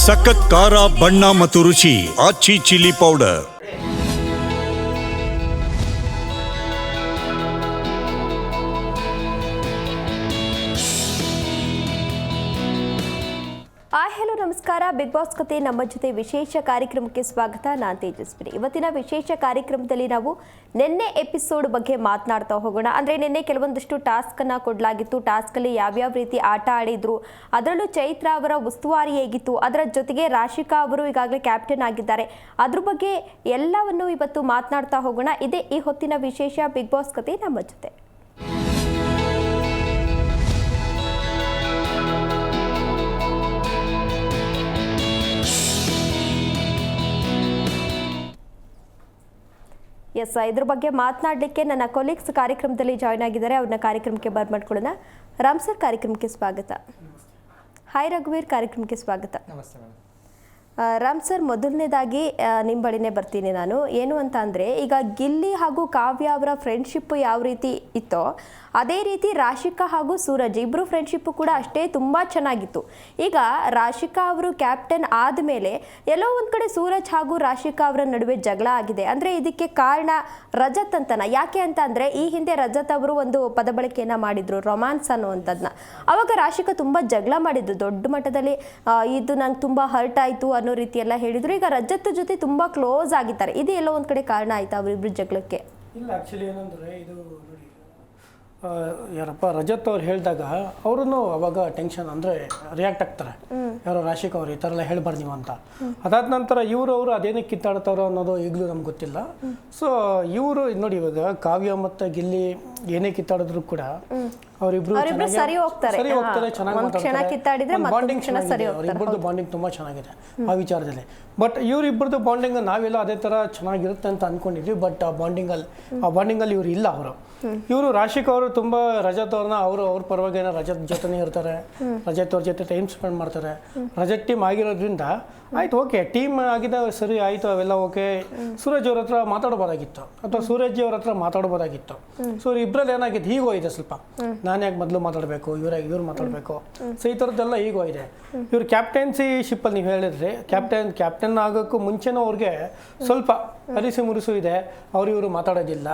ಸಖತ್ ಖಾರ ಬಣ್ಣ ಮತ್ತು ರುಚಿ ಆಚಿ ಚಿಲ್ಲಿ ಪೌಡರ್. ಹಲೋ ನಮಸ್ಕಾರ. ಬಿಗ್ ಬಾಸ್ ಕತೆ ನಮ್ಮ ಜೊತೆ ವಿಶೇಷ ಕಾರ್ಯಕ್ರಮಕ್ಕೆ ಸ್ವಾಗತ. ನಾನು ತೇಜಸ್ವಿನಿ. ಇವತ್ತಿನ ವಿಶೇಷ ಕಾರ್ಯಕ್ರಮದಲ್ಲಿ ನಾವು ನಿನ್ನೆ ಎಪಿಸೋಡ್ ಬಗ್ಗೆ ಮಾತನಾಡ್ತಾ ಹೋಗೋಣ. ಅಂದರೆ ನಿನ್ನೆ ಕೆಲವೊಂದಷ್ಟು ಟಾಸ್ಕನ್ನು ಕೊಡಲಾಗಿತ್ತು. ಟಾಸ್ಕಲ್ಲಿ ಯಾವ್ಯಾವ ರೀತಿ ಆಟ ಆಡಿದ್ರು, ಅದರಲ್ಲೂ ಚೈತ್ರ ಅವರ ಉಸ್ತುವಾರಿ ಹೇಗಿತ್ತು, ಅದರ ಜೊತೆಗೆ ರಾಶಿಕಾ ಅವರು ಈಗಾಗಲೇ ಕ್ಯಾಪ್ಟನ್ ಆಗಿದ್ದಾರೆ. ಅದ್ರ ಬಗ್ಗೆ ಎಲ್ಲವನ್ನು ಇವತ್ತು ಮಾತನಾಡ್ತಾ ಹೋಗೋಣ. ಇದೇ ಈ ಹೊತ್ತಿನ ವಿಶೇಷ ಬಿಗ್ ಬಾಸ್ ಕತೆ ನಮ್ಮ ಜೊತೆ. ಎಸ್, ಇದ್ರ ಬಗ್ಗೆ ಮಾತನಾಡಲಿಕ್ಕೆ ನನ್ನ ಕೊಲೀಗ್ಸ್ ಕಾರ್ಯಕ್ರಮದಲ್ಲಿ ಜಾಯ್ನ್ ಆಗಿದ್ದಾರೆ. ಅವ್ರನ್ನ ಕಾರ್ಯಕ್ರಮಕ್ಕೆ ಬರ್ಮಾಡ್ಕೊಳ್ಳೋಣ. ರಾಮ್ ಸರ್, ಕಾರ್ಯಕ್ರಮಕ್ಕೆ ಸ್ವಾಗತ. ಹಾಯ್ ರಘುವೀರ್, ಕಾರ್ಯಕ್ರಮಕ್ಕೆ ಸ್ವಾಗತ. ರಾಮ್ ಸರ್, ಮೊದಲನೇದಾಗಿ ನಿಮ್ಮ ಬಳಿನೇ ಬರ್ತೀನಿ ನಾನು. ಏನು ಅಂತ ಅಂದರೆ, ಈಗ ಗಿಲ್ಲಿ ಹಾಗೂ ಕಾವ್ಯ ಅವರ ಫ್ರೆಂಡ್ಶಿಪ್ ಯಾವ ರೀತಿ ಇತ್ತೋ ಅದೇ ರೀತಿ ರಾಶಿಕಾ ಹಾಗೂ ಸೂರಜ್ ಇಬ್ಬರು ಫ್ರೆಂಡ್ಶಿಪ್ಪು ಕೂಡ ಅಷ್ಟೇ ತುಂಬ ಚೆನ್ನಾಗಿತ್ತು. ಈಗ ರಾಶಿಕಾ ಅವರು ಕ್ಯಾಪ್ಟನ್ ಆದಮೇಲೆ ಎಲ್ಲೋ ಒಂದು ಕಡೆ ಸೂರಜ್ ಹಾಗೂ ರಾಶಿಕಾ ಅವರ ನಡುವೆ ಜಗಳ ಆಗಿದೆ. ಅಂದರೆ ಇದಕ್ಕೆ ಕಾರಣ ರಜತ್ ಅಂತನ. ಯಾಕೆ ಅಂತ ಅಂದರೆ, ಈ ಹಿಂದೆ ರಜತ್ ಅವರು ಒಂದು ಪದ ಬಳಕೆಯನ್ನು ಮಾಡಿದರು, ರೊಮ್ಯಾನ್ಸ್ ಅನ್ನುವಂಥದ್ದನ್ನ. ಆವಾಗ ರಾಶಿಕಾ ತುಂಬ ಜಗಳ ಮಾಡಿದ್ರು, ದೊಡ್ಡ ಮಟ್ಟದಲ್ಲಿ ಇದು ನಂಗೆ ತುಂಬ ಹರ್ಟ್ ಆಯಿತು ಅನ್ನೋ ರೀತಿ ಎಲ್ಲ ಹೇಳಿದ್ರು. ಈಗ ರಜತ್ ಜೊತೆ ತುಂಬ ಕ್ಲೋಸ್ ಆಗಿದ್ದಾರೆ. ಇದು ಎಲ್ಲೋ ಒಂದು ಕಡೆ ಕಾರಣ ಆಯ್ತಾ ಅವರಿಬ್ಬರು ಜಗಳಕ್ಕೆ? ಇಲ್ಲ, ಆ್ಯಕ್ಚುಲಿ ಏನಂದರೆ ಇದು ನೋಡಿ, ಯಾರಪ್ಪ ರಜತ್ ಅವ್ರು ಹೇಳಿದಾಗ ಅವ್ರೂ ಅವಾಗ ಟೆನ್ಷನ್ ಅಂದರೆ ರಿಯಾಕ್ಟ್ ಆಗ್ತಾರೆ. ಯಾರೋ ರಾಶಿಕಾ ಅವ್ರು ಈ ಥರ ಎಲ್ಲ ಹೇಳ್ಬಾರ್ದು ನೀವು ಅಂತ. ಅದಾದ ನಂತರ ಅವರು ಅದೇನಕ್ಕೆ ಕಿತ್ತಾಡ್ತಾರೋ ಅನ್ನೋದು ಈಗಲೂ ನಮ್ಗೆ ಗೊತ್ತಿಲ್ಲ. ಸೊ ಇವರು ನೋಡಿ, ಇವಾಗ ಕಾವ್ಯ ಮತ್ತು ಗಿಲ್ಲಿ ಏನೇ ಕಿತ್ತಾಡಿದ್ರು ಕೂಡ ಅವರಿಬ್ರು ಸರಿ ಹೋಗ್ತಾರೆ, ಚೆನ್ನಾಗಿ ಮಾತಾಡ್ತಾರೆ. ಅವರಿಬ್ಬರದು ಬಾಂಡಿಂಗ್ ತುಂಬ ಚೆನ್ನಾಗಿದೆ ಆ ವಿಚಾರದಲ್ಲಿ. ಬಟ್ ಇವರಿಬ್ಬರದು ಬಾಂಡಿಂಗ್ ನಾವೆಲ್ಲ ಅದೇ ಥರ ಚೆನ್ನಾಗಿರುತ್ತೆ ಅಂತ ಅಂದ್ಕೊಂಡಿದ್ವಿ. ಬಟ್ ಆ ಬಾಂಡಿಂಗಲ್ಲಿ ಇವ್ರು ಇಲ್ಲ. ಇವರು ರಾಶಿಕಾ ಅವರು ತುಂಬ ರಜತ್ ಅವ್ರನ್ನ ಅವ್ರ ಪರವಾಗಿ ರಜತ್ ಜೊತೆನೇ ಇರ್ತಾರೆ, ರಜತ್ ಅವ್ರ ಜೊತೆ ಟೈಮ್ ಸ್ಪೆಂಡ್ ಮಾಡ್ತಾರೆ. ರಜತ್ ಟೀಮ್ ಆಗಿರೋದ್ರಿಂದ ಆಯ್ತು, ಓಕೆ, ಟೀಮ್ ಆಗಿದೆ, ಸರಿ ಆಯಿತು, ಅವೆಲ್ಲ ಓಕೆ. ಸೂರಜ್ ಅವ್ರ ಹತ್ರ ಮಾತಾಡ್ಬೋದಾಗಿತ್ತು, ಅಥವಾ ಸೂರಜ್ ಅವ್ರ ಹತ್ರ ಮಾತಾಡ್ಬೋದಾಗಿತ್ತು. ಸೊ ಇಬ್ಬರಲ್ಲಿ ಏನಾಗಿದೆ, ಹೀಗೋ ಇದೆ ಸ್ವಲ್ಪ. ನಾನು ಯಾಕೆ ಮೊದಲು ಮಾತಾಡಬೇಕು, ಇವ್ರು ಮಾತಾಡಬೇಕು. ಸೊ ಈ ಥರದ್ದೆಲ್ಲ ಹೀಗೋ ಇದೆ. ಇವ್ರು ಕ್ಯಾಪ್ಟನ್ಸಿ ಶಿಪ್ಪಲ್ಲಿ ನೀವು ಹೇಳಿದ್ರಿ, ಕ್ಯಾಪ್ಟನ್ ಆಗೋಕ್ಕೂ ಮುಂಚೆನೂ ಅವ್ರಿಗೆ ಸ್ವಲ್ಪ ಅರಿಸು ಮುರಿಸು ಇದೆ. ಇವರು ಮಾತಾಡೋದಿಲ್ಲ.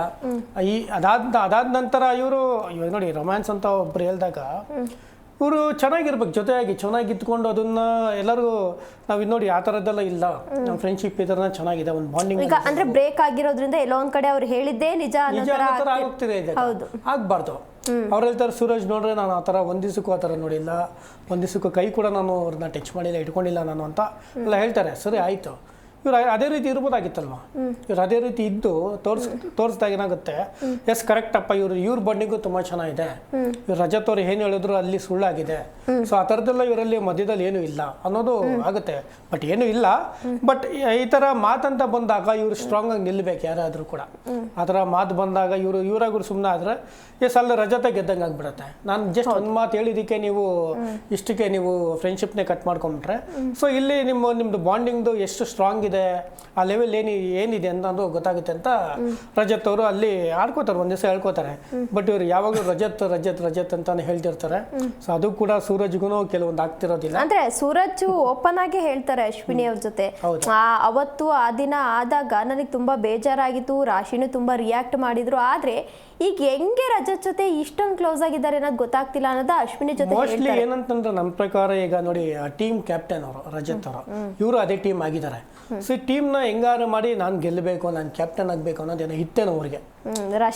ಅದಾದ ನಂತರ ಇವರು ನೋಡಿ, ರೊಮ್ಯಾನ್ಸ್ ಅಂತ ಒಬ್ರು ಹೇಳಿದಾಗ ಇವರು ಚೆನ್ನಾಗಿರ್ಬೇಕು, ಜೊತೆಯಾಗಿ ಚೆನ್ನಾಗಿ ಇದ್ಕೊಂಡು ಅದನ್ನ ಎಲ್ಲರಿಗೂ ನಾವು ನೋಡಿ ಆ ಥರದ್ದೆಲ್ಲ ಇಲ್ಲ. ನಮ್ಮ ಫ್ರೆಂಡ್ಶಿಪ್ ಈ ಥರ ಚೆನ್ನಾಗಿದೆ, ಒಂದು ಬಾಂಡಿಂಗ್. ಈಗ ಅಂದ್ರೆ ಬ್ರೇಕ್ ಆಗಿರೋದ್ರಿಂದ ಎಲ್ಲೋ ಒಂದ್ ಕಡೆ ಅವ್ರು ಹೇಳಿದ್ದೇ ನಿಜ ಆಗೋಗ್ತಿದೆ. ಆಗ್ಬಾರ್ದು. ಅವ್ರು ಹೇಳ್ತಾರೆ, ಸೂರಜ್ ನೋಡ್ರೆ ನಾನು ಆ ಥರ ಒಂದ್ ದಿವಸಕ್ಕೂ ಆ ಥರ ನೋಡಿಲ್ಲ, ಒಂದ್ ದಿವಸಕ್ಕೂ ಕೈ ಕೂಡ ನಾನು ಅವ್ರನ್ನ ಟಚ್ ಮಾಡಿಲ್ಲ, ಇಟ್ಕೊಂಡಿಲ್ಲ ನಾನು ಅಂತ ಎಲ್ಲ ಹೇಳ್ತಾರೆ. ಸರಿ ಆಯಿತು, ಇವ್ರು ಅದೇ ರೀತಿ ಇರ್ಬೋದಾಗಿತ್ತಲ್ವ. ಇವ್ರು ಅದೇ ರೀತಿ ಇದ್ದು ತೋರಿಸ್ದಾಗ ಏನಾಗುತ್ತೆ, ಎಸ್ ಕರೆಕ್ಟಪ್ಪ, ಇವ್ರ ಬಾಂಡಿಂಗು ತುಂಬ ಚೆನ್ನಾಗಿದೆ. ಇವ್ರು ರಜತ್ ಅವ್ರು ಏನು ಹೇಳಿದ್ರು ಅಲ್ಲಿ ಸುಳ್ಳಾಗಿದೆ. ಸೊ ಆ ಥರದ್ದೆಲ್ಲ ಇವರಲ್ಲಿ ಮಧ್ಯದಲ್ಲಿ ಏನೂ ಇಲ್ಲ ಅನ್ನೋದು ಆಗುತ್ತೆ. ಬಟ್ ಏನೂ ಇಲ್ಲ. ಬಟ್ ಈ ಥರ ಮಾತಂತ ಬಂದಾಗ ಇವ್ರು ಸ್ಟ್ರಾಂಗ್ ಆಗಿ ನಿಲ್ಲಬೇಕು. ಯಾರಾದರೂ ಕೂಡ ಆ ಥರ ಮಾತು ಬಂದಾಗ ಇವ್ರಾಗೂ ಸುಮ್ಮನೆ ಆದರೆ ಎಸ್ ಅಲ್ಲಿ ರಜತ ಗೆದ್ದಂಗೆ ಆಗ್ಬಿಡುತ್ತೆ. ನಾನು ಜಸ್ಟ್ ಒಂದು ಮಾತು ಹೇಳಿದ್ದಕ್ಕೆ ಇಷ್ಟಕ್ಕೆ ನೀವು ಫ್ರೆಂಡ್ಶಿಪ್ನೇ ಕಟ್ ಮಾಡ್ಕೊಂಬಿಟ್ರೆ, ಸೊ ಇಲ್ಲಿ ನಿಮ್ಮದು ಬಾಂಡಿಂಗ್ದು ಎಷ್ಟು ಸ್ಟ್ರಾಂಗ್ ಇದೆ, ಆ ಲೆವೆಲ್ ಏನಿದೆ ಅನ್ನೋದು ಗೊತ್ತಾಗುತ್ತೆ ಅಂತ ರಜತ್ ಅವರು ಅಲ್ಲಿ ಆಡ್ಕೋತಾರೆ, ಒಂದ್ ದಿವಸ ಹೇಳ್ಕೋತಾರೆ. ಬಟ್ ಇವ್ರು ಯಾವಾಗಲೂ ರಜತ್ ಅಂತಾನೆ ಹೇಳ್ತಿರ್ತಾರೆ. ಸೊ ಅದು ಕೂಡ ಸೂರಜ್ಗೂ ಕೆಲವೊಂದು ಆಗ್ತಿರೋದಿಲ್ಲ. ಅಂದ್ರೆ ಸೂರಜ್ ಓಪನ್ ಆಗಿ ಹೇಳ್ತಾರೆ ಅಶ್ವಿನಿ ಅವ್ರ ಜೊತೆ, ಅವತ್ತು ಆ ದಿನ ಆದಾಗ ನನಗೆ ತುಂಬಾ ಬೇಜಾರಾಗಿತ್ತು, ರಾಶಿನೂ ತುಂಬಾ ರಿಯಾಕ್ಟ್ ಮಾಡಿದ್ರು. ಆದ್ರೆ ಈಗ ಹೆಂಗೆ ರಜತ್ ಜೊತೆ ಇಷ್ಟೊಂದು ಕ್ಲೋಸ್ ಆಗಿದ್ದಾರೆ ಅನ್ನೋದು ಗೊತ್ತಾಗ್ತಿಲ್ಲ ಅನ್ನೋದು ಅಶ್ವಿನಿ ಜೊತೆ. ಮೋಸ್ಟ್ಲಿ ಏನಂತಂದ್ರೆ ನಮ್ಮ ಪ್ರಕಾರ ಈಗ ನೋಡಿ, ಟೀಮ್ ಕ್ಯಾಪ್ಟನ್ ಅವರು ರಜತ್ ಅವರು, ಇವರು ಅದೇ ಟೀಮ್ ಆಗಿದ್ದಾರೆ. ಸೊ ಈ ಟೀಮ್ನ ಹೆಂಗಾರು ಮಾಡಿ ನಾನು ಗೆಲ್ಲಬೇಕು, ನಾನು ಕ್ಯಾಪ್ಟನ್ ಆಗಬೇಕು ಅನ್ನೋದೇನೋ ಇತ್ತೇನೋ ಅವ್ರಿಗೆ.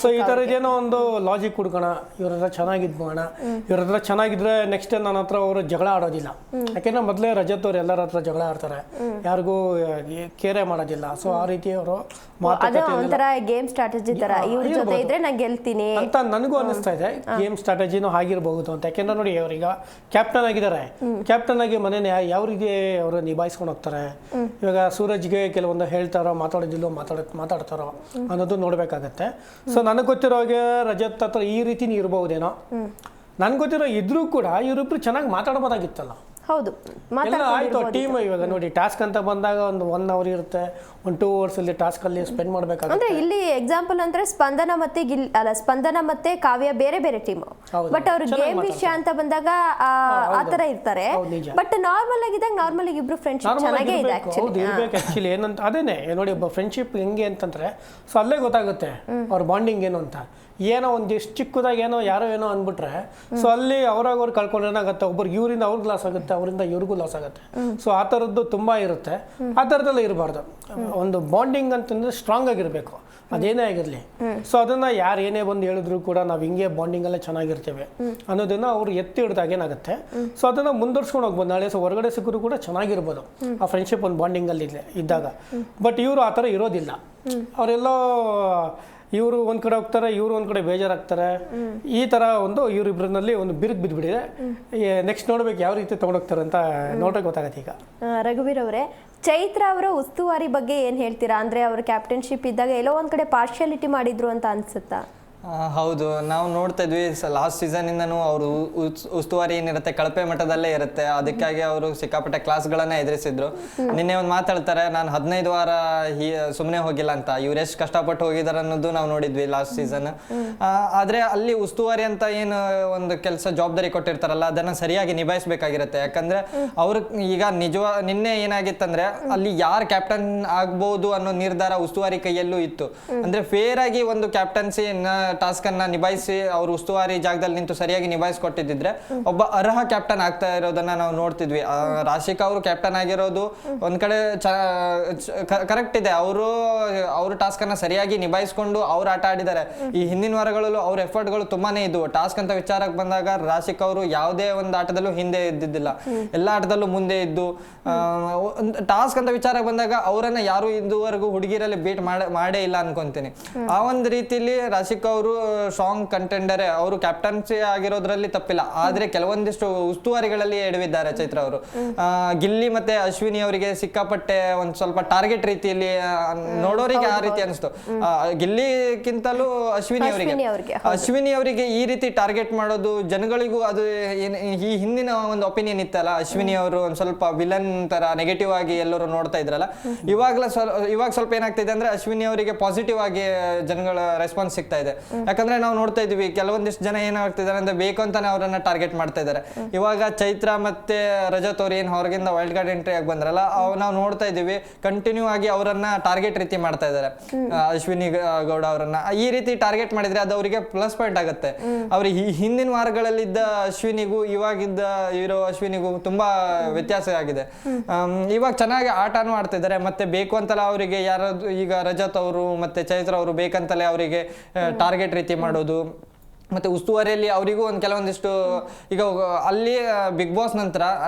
ಸೊ ಈ ಥರದ್ದೇನೋ ಒಂದು ಲಾಜಿಕ್ ಹುಡ್ಕೋಣ, ಇವ್ರ ಹತ್ರ ಚೆನ್ನಾಗಿದ್ಬೋಣ, ಇವ್ರ ಹತ್ರ ಚೆನ್ನಾಗಿದ್ರೆ ನೆಕ್ಸ್ಟ್ ನನ್ನ ಹತ್ರ ಅವರು ಜಗಳ ಆಡೋದಿಲ್ಲ. ಯಾಕೆಂದ್ರೆ ಮೊದಲೇ ರಜತ್ ಅವ್ರು ಎಲ್ಲರ ಹತ್ರ ಜಗಳ ಆಡ್ತಾರೆ, ಯಾರಿಗೂ ಕೇರೆ ಮಾಡೋದಿಲ್ಲ. ಸೊ ಆ ರೀತಿ ಅವರು ಗೇಮ್ ಸ್ಟ್ರಾಟಜಿ ತರ ಇವ್ರ ಜೊತೆ ಇದ್ರೆ ನಾನು ಗೆಲ್ತೀನಿ ಅಂತ ನನಗೂ ಅನಿಸ್ತಾ ಇದೆ. ಗೇಮ್ ಸ್ಟ್ರಾಟಜಿನೂ ಆಗಿರಬಹುದು ಅಂತ. ಯಾಕೆಂದ್ರೆ ನೋಡಿ, ಅವ್ರೀಗ ಕ್ಯಾಪ್ಟನ್ ಆಗಿದ್ದಾರೆ, ಕ್ಯಾಪ್ಟನ್ ಆಗಿ ಮನೇನ ಯಾವ ರೀತಿ ಅವರು ನಿಭಾಯಿಸ್ಕೊಂಡು ಹೋಗ್ತಾರೆ. ಇವಾಗ ಸೂರಜ್ಗೆ ಕೆಲವೊಂದು ಹೇಳ್ತಾರೋ, ಮಾತಾಡೋದಿಲ್ಲೋ, ಮಾತಾಡ್ತಾರೋ ಅನ್ನೋದು ನೋಡ್ಬೇಕಾಗತ್ತೆ. ಸೊ ನನಗೆ ಗೊತ್ತಿರೋ ಹಾಗೆ ರಜತ್ ಹತ್ರ ಈ ರೀತಿನೇ ಇರಬಹುದೇನೋ. ನನ್ಗೆ ಗೊತ್ತಿರೋ ಇದ್ರೂ ಕೂಡ ಇವರಿಬ್ರು ಚೆನ್ನಾಗಿ ಮಾತಾಡ್ಬೋದಾಗಿತ್ತಲ್ಲ. ಹೌದು, ಆಯ್ತು. ಟೀಮ್ ಇವಾಗ ನೋಡಿ, ಟಾಸ್ಕ್ ಅಂತ ಬಂದಾಗ ಒಂದು 1 hour ಇರುತ್ತೆ, 1-2 hours ಅಲ್ಲಿ ಟಾಸ್ಕ್ ಅಲ್ಲಿ ಸ್ಪೆಂಡ್ ಮಾಡ್ಬೇಕಾಗುತ್ತೆ. ಅಂದ್ರೆ ಇಲ್ಲಿ ಎಕ್ಸಾಂಪಲ್ ಅಂದ್ರೆ ಸ್ಪಂದನ ಮತ್ತೆ ಕಾವ್ಯ ಬೇರೆ ಬೇರೆ ಟೀಮ್. ಬಟ್ ಅವ್ರ ಗೇಮ್ ವಿಷಯ ಅಂತ ಬಂದಾಗ ಆತರ ಇರ್ತಾರೆ. ಬಟ್ ನಾರ್ಮಲ್ ಆಗಿದ್ದಾಗ ನಾರ್ಮಲ್ ಆಗಿ ಇಬ್ರು ಫ್ರೆಂಡ್ಶಿಪ್ ಚೆನ್ನಾಗೇ ಇದೆ ಹೌದು ಇರ್ಬೇಕು ಆಕ್ಚುಲಿ ಏನಂತ ಅದೇನೆ ನೋಡಿ ಒಬ್ಬ ಫ್ರೆಂಡ್ಶಿಪ್ ಹೆಂಗೆ ಅಂತಂದ್ರೆ ಸೊ ಅಲ್ಲೇ ಗೊತ್ತಾಗುತ್ತೆ ಅವ್ರ ಬಾಂಡಿಂಗ್ ಏನು ಅಂತ ಏನೋ ಒಂದಿಷ್ಟು ಚಿಕ್ಕದಾಗ ಏನೋ ಯಾರೋ ಏನೋ ಅಂದ್ಬಿಟ್ರೆ ಸೊ ಅಲ್ಲಿ ಅವ್ರಾಗ ಕಳ್ಕೊಂಡ್ರೆ ಏನಾಗುತ್ತೆ ಒಬ್ಬರಿಗೆ ಇವರಿಂದ ಅವ್ರಿಗೆ ಲಾಸ್ ಆಗುತ್ತೆ ಅವರಿಂದ ಇವ್ರಿಗೂ ಲಾಸ್ ಆಗುತ್ತೆ ಸೊ ಆ ಥರದ್ದು ತುಂಬಾ ಇರುತ್ತೆ ಆ ಥರದ್ದೆಲ್ಲ ಇರಬಾರ್ದು ಒಂದು ಬಾಂಡಿಂಗ್ ಅಂತಂದ್ರೆ ಸ್ಟ್ರಾಂಗ್ ಆಗಿರ್ಬೇಕು ಅದೇನೇ ಆಗಿರಲಿ ಸೊ ಅದನ್ನ ಯಾರು ಏನೇ ಬಂದು ಹೇಳಿದ್ರು ಕೂಡ ನಾವು ಹಿಂಗೆ ಬಾಂಡಿಂಗ್ ಅಲ್ಲೇ ಚೆನ್ನಾಗಿರ್ತೇವೆ ಅನ್ನೋದನ್ನ ಅವ್ರು ಎತ್ತಿ ಹಿಡಿದಾಗ ಏನಾಗುತ್ತೆ ಸೊ ಅದನ್ನ ಮುಂದುವರ್ಸ್ಕೊಂಡು ಹೋಗ್ಬೋದು ನಾಳೆ ಸೊ ಹೊರಗಡೆ ಸಿಕ್ಕರು ಕೂಡ ಚೆನ್ನಾಗಿರ್ಬೋದು ಆ ಫ್ರೆಂಡ್ಶಿಪ್ ಒಂದು ಬಾಂಡಿಂಗ್ ಅಲ್ಲಿ ಇದ್ದಾಗ ಬಟ್ ಇವರು ಆ ಥರ ಇರೋದಿಲ್ಲ ಅವರೆಲ್ಲೋ ಇವರು ಒಂದ್ ಕಡೆ ಹೋಗ್ತಾರೆ ಇವರು ಒಂದ್ ಕಡೆ ಬೇಜಾರಾಗ್ತಾರೆ ಈ ತರ ಒಂದು ಇವರಿಬ್ಬರಲ್ಲಿ ಒಂದು ಬಿರುಕು ಬಿದ್ದುಬಿಟ್ಟಿದೆ ನೆಕ್ಸ್ಟ್ ನೋಡ್ಬೇಕು ಯಾವ ರೀತಿ ತಗೊಂಡೋಗ್ತಾರೆ ಅಂತ ನೋಡೋಕೆ ಗೊತ್ತಾಗತ್ತೆ ಈಗ ರಘುವೀರ್ ಅವರೇ ಚೈತ್ರ ಅವರ ಉಸ್ತುವಾರಿ ಬಗ್ಗೆ ಏನ್ ಹೇಳ್ತೀರಾ ಅಂದ್ರೆ ಅವ್ರ ಕ್ಯಾಪ್ಟನ್ಶಿಪ್ ಇದ್ದಾಗ ಎಲ್ಲೋ ಒಂದ್ ಕಡೆ ಪಾರ್ಶಿಯಾಲಿಟಿ ಮಾಡಿದ್ರು ಅಂತ ಅನ್ಸುತ್ತಾ ಹೌದು ನಾವು ನೋಡ್ತಾ ಇದ್ವಿ ಲಾಸ್ಟ್ ಸೀಸನ್ ಇಂದನೂ ಅವರು ಉಸ್ತುವಾರಿ ಏನಿರುತ್ತೆ ಕಳಪೆ ಮಟ್ಟದಲ್ಲೇ ಇರುತ್ತೆ ಅದಕ್ಕಾಗಿ ಅವರು ಸಿಕ್ಕಾಪಟ್ಟೆ ಕ್ಲಾಸ್ಗಳನ್ನ ಎದುರಿಸಿದ್ರು ನಿನ್ನೆ ಒಂದು ಮಾತಾಡ್ತಾರೆ ನಾನು 15 ವಾರ ಸುಮ್ಮನೆ ಹೋಗಿಲ್ಲ ಅಂತ ಇವ್ರು ಎಷ್ಟು ಕಷ್ಟಪಟ್ಟು ಹೋಗಿದಾರೆ ಅನ್ನೋದು ನಾವು ನೋಡಿದ್ವಿ ಲಾಸ್ಟ್ ಸೀಸನ್ ಆದ್ರೆ ಅಲ್ಲಿ ಉಸ್ತುವಾರಿ ಅಂತ ಏನು ಒಂದು ಕೆಲಸ ಜವಾಬ್ದಾರಿ ಕೊಟ್ಟಿರ್ತಾರಲ್ಲ ಅದನ್ನ ಸರಿಯಾಗಿ ನಿಭಾಯಿಸಬೇಕಾಗಿರುತ್ತೆ ಯಾಕಂದ್ರೆ ಅವ್ರ ಈಗ ನಿನ್ನೆ ಏನಾಗಿತ್ತಂದ್ರೆ ಅಲ್ಲಿ ಯಾರು ಕ್ಯಾಪ್ಟನ್ ಆಗ್ಬಹುದು ಅನ್ನೋ ನಿರ್ಧಾರ ಉಸ್ತುವಾರಿ ಕೈಯಲ್ಲೂ ಇತ್ತು ಅಂದ್ರೆ ಫೇರ್ ಆಗಿ ಒಂದು ಕ್ಯಾಪ್ಟನ್ಸಿ ಟಾಸ್ಕ್ ಅನ್ನ ನಿಭಾಯಿಸಿ ಅವರು ಉಸ್ತುವಾರಿ ಜಾಗದಲ್ಲಿ ನಿಂತು ಸರಿಯಾಗಿ ನಿಭಾಯಿಸ್ಕೊಟ್ಟಿದ್ರೆ ಒಬ್ಬ ಅರ್ಹ ಕ್ಯಾಪ್ಟನ್ ಆಗ್ತಾ ಇರೋದನ್ನ ನಾವು ನೋಡ್ತಿದ್ವಿ ರಾಶಿಕಾ ಅವರು ಕ್ಯಾಪ್ಟನ್ ಆಗಿರೋದು ಒಂದ್ ಕಡೆ ಕರೆಕ್ಟ್ ಇದೆ ಅವರು ಟಾಸ್ಕ್ ಅನ್ನ ಸರಿಯಾಗಿ ನಿಭಾಯಿಸ್ಕೊಂಡು ಅವ್ರು ಆಟ ಆಡಿದ್ದಾರೆ ಈ ಹಿಂದಿನ ವಾರಗಳಲ್ಲೂ ಅವ್ರ ಎಫರ್ಟ್ಗಳು ತುಂಬಾನೇ ಇದ್ವು ಟಾಸ್ಕ್ ಅಂತ ವಿಚಾರಕ್ಕೆ ಬಂದಾಗ ರಾಶಿಕಾ ಅವರು ಯಾವುದೇ ಒಂದು ಆಟದಲ್ಲೂ ಹಿಂದೆ ಇದ್ದಿದ್ದಿಲ್ಲ ಎಲ್ಲ ಆಟದಲ್ಲೂ ಮುಂದೆ ಇದ್ದು ಟಾಸ್ಕ್ ಅಂತ ವಿಚಾರಕ್ಕೆ ಬಂದಾಗ ಅವರನ್ನ ಯಾರು ಇದುವರೆಗೂ ಹುಡುಗಿರಲ್ಲಿ ಬೀಟ್ ಮಾಡೇ ಇಲ್ಲ ಅನ್ಕೊಂತೀನಿ ಆ ಒಂದು ರೀತಿಯಲ್ಲಿ ರಾಶಿಕಾ ಅವರು ಸ್ಟ್ರಾಂಗ್ ಕಂಟೆಂಡರೇ ಅವರು ಕ್ಯಾಪ್ಟನ್ಸಿ ಆಗಿರೋದ್ರಲ್ಲಿ ತಪ್ಪಿಲ್ಲ ಆದ್ರೆ ಕೆಲವೊಂದಿಷ್ಟು ಉಸ್ತುವಾರಿಗಳಲ್ಲಿ ಎಡವಿದ್ದಾರೆ ಚೈತ್ರ ಅವರು ಗಿಲ್ಲಿ ಮತ್ತೆ ಅಶ್ವಿನಿ ಅವರಿಗೆ ಸಿಕ್ಕಾಪಟ್ಟೆ ಒಂದ್ ಸ್ವಲ್ಪ ಟಾರ್ಗೆಟ್ ರೀತಿಯಲ್ಲಿ ನೋಡೋರಿಗೆ ಆ ರೀತಿ ಅನಿಸ್ತು ಗಿಲ್ಲಿಗಿಂತಲೂ ಅಶ್ವಿನಿ ಅವರಿಗೆ ಈ ರೀತಿ ಟಾರ್ಗೆಟ್ ಮಾಡೋದು ಜನಗಳಿಗೂ ಅದು ಈ ಹಿಂದಿನ ಒಂದು ಒಪಿನಿಯನ್ ಇತ್ತಲ್ಲ ಅಶ್ವಿನಿ ಅವರು ಒಂದ್ ಸ್ವಲ್ಪ ವಿಲನ್ ತರ ನೆಗೆಟಿವ್ ಆಗಿ ಎಲ್ಲರೂ ನೋಡ್ತಾ ಇದ್ರಲ್ಲ ಇವಾಗ ಸ್ವಲ್ಪ ಏನಾಗ್ತಿದೆ ಅಂದ್ರೆ ಅಶ್ವಿನಿ ಅವರಿಗೆ ಪಾಸಿಟಿವ್ ಆಗಿ ಜನಗಳ ರೆಸ್ಪಾನ್ಸ್ ಸಿಗ್ತಾ ಇದೆ ಯಾಕಂದ್ರೆ ನಾವು ನೋಡ್ತಾ ಇದೀವಿ ಕೆಲವೊಂದಿಷ್ಟು ಜನ ಏನಾಗ್ತಿದ್ದಾರೆ ಅಂದ್ರೆ ಬೇಕು ಅಂತಾನೆ ಅವರನ್ನ ಟಾರ್ಗೆಟ್ ಮಾಡ್ತಾ ಇದ್ದಾರೆ ಇವಾಗ ಚೈತ್ರ ಮತ್ತೆ ರಜತ್ ಅವ್ರು ಏನ್ ಹೊರಗಿಂದ ವೈಲ್ಡ್ ಕಾರ್ಡ್ ಎಂಟ್ರಿ ಆಗಿ ಬಂದ್ರಲ್ಲ ನಾವು ನೋಡ್ತಾ ಇದೀವಿ ಕಂಟಿನ್ಯೂ ಆಗಿ ಅವರನ್ನ ಟಾರ್ಗೆಟ್ ರೀತಿ ಮಾಡ್ತಾ ಇದ್ದಾರೆ ಅಶ್ವಿನಿ ಗೌಡ ಅವರನ್ನ ಈ ರೀತಿ ಟಾರ್ಗೆಟ್ ಮಾಡಿದ್ರೆ ಅದು ಅವರಿಗೆ ಪ್ಲಸ್ ಪಾಯಿಂಟ್ ಆಗುತ್ತೆ ಅವ್ರಿಗೆ ಹಿಂದಿನ ವಾರಗಳಲ್ಲಿದ್ದ ಅಶ್ವಿನಿಗೂ ಇವಾಗಿದ್ದ ಇರೋ ಅಶ್ವಿನಿಗೂ ತುಂಬಾ ವ್ಯತ್ಯಾಸ ಆಗಿದೆ ಇವಾಗ ಚೆನ್ನಾಗಿ ಆಟನೂ ಆಡ್ತಾ ಇದ್ದಾರೆ ಮತ್ತೆ ಬೇಕು ಅಂತಲ್ಲ ಅವರಿಗೆ ಯಾರಾದ್ರು ಈಗ ರಜತ್ ಅವರು ಮತ್ತೆ ಚೈತ್ರ ಅವರು ಬೇಕಂತಲೇ ಅವರಿಗೆ ಟಾರ್ಗೆಟ್ ರೀತಿ ಮಾಡೋದು ಮತ್ತೆ ಉಸ್ತುವಾರಿಯಲ್ಲಿ ಅವರಿಗೂ ಒಂದು ಕೆಲವೊಂದಿಷ್ಟು ಈಗ ಅಲ್ಲಿ ಬಿಗ್ ಬಾಸ್ ನಂತರ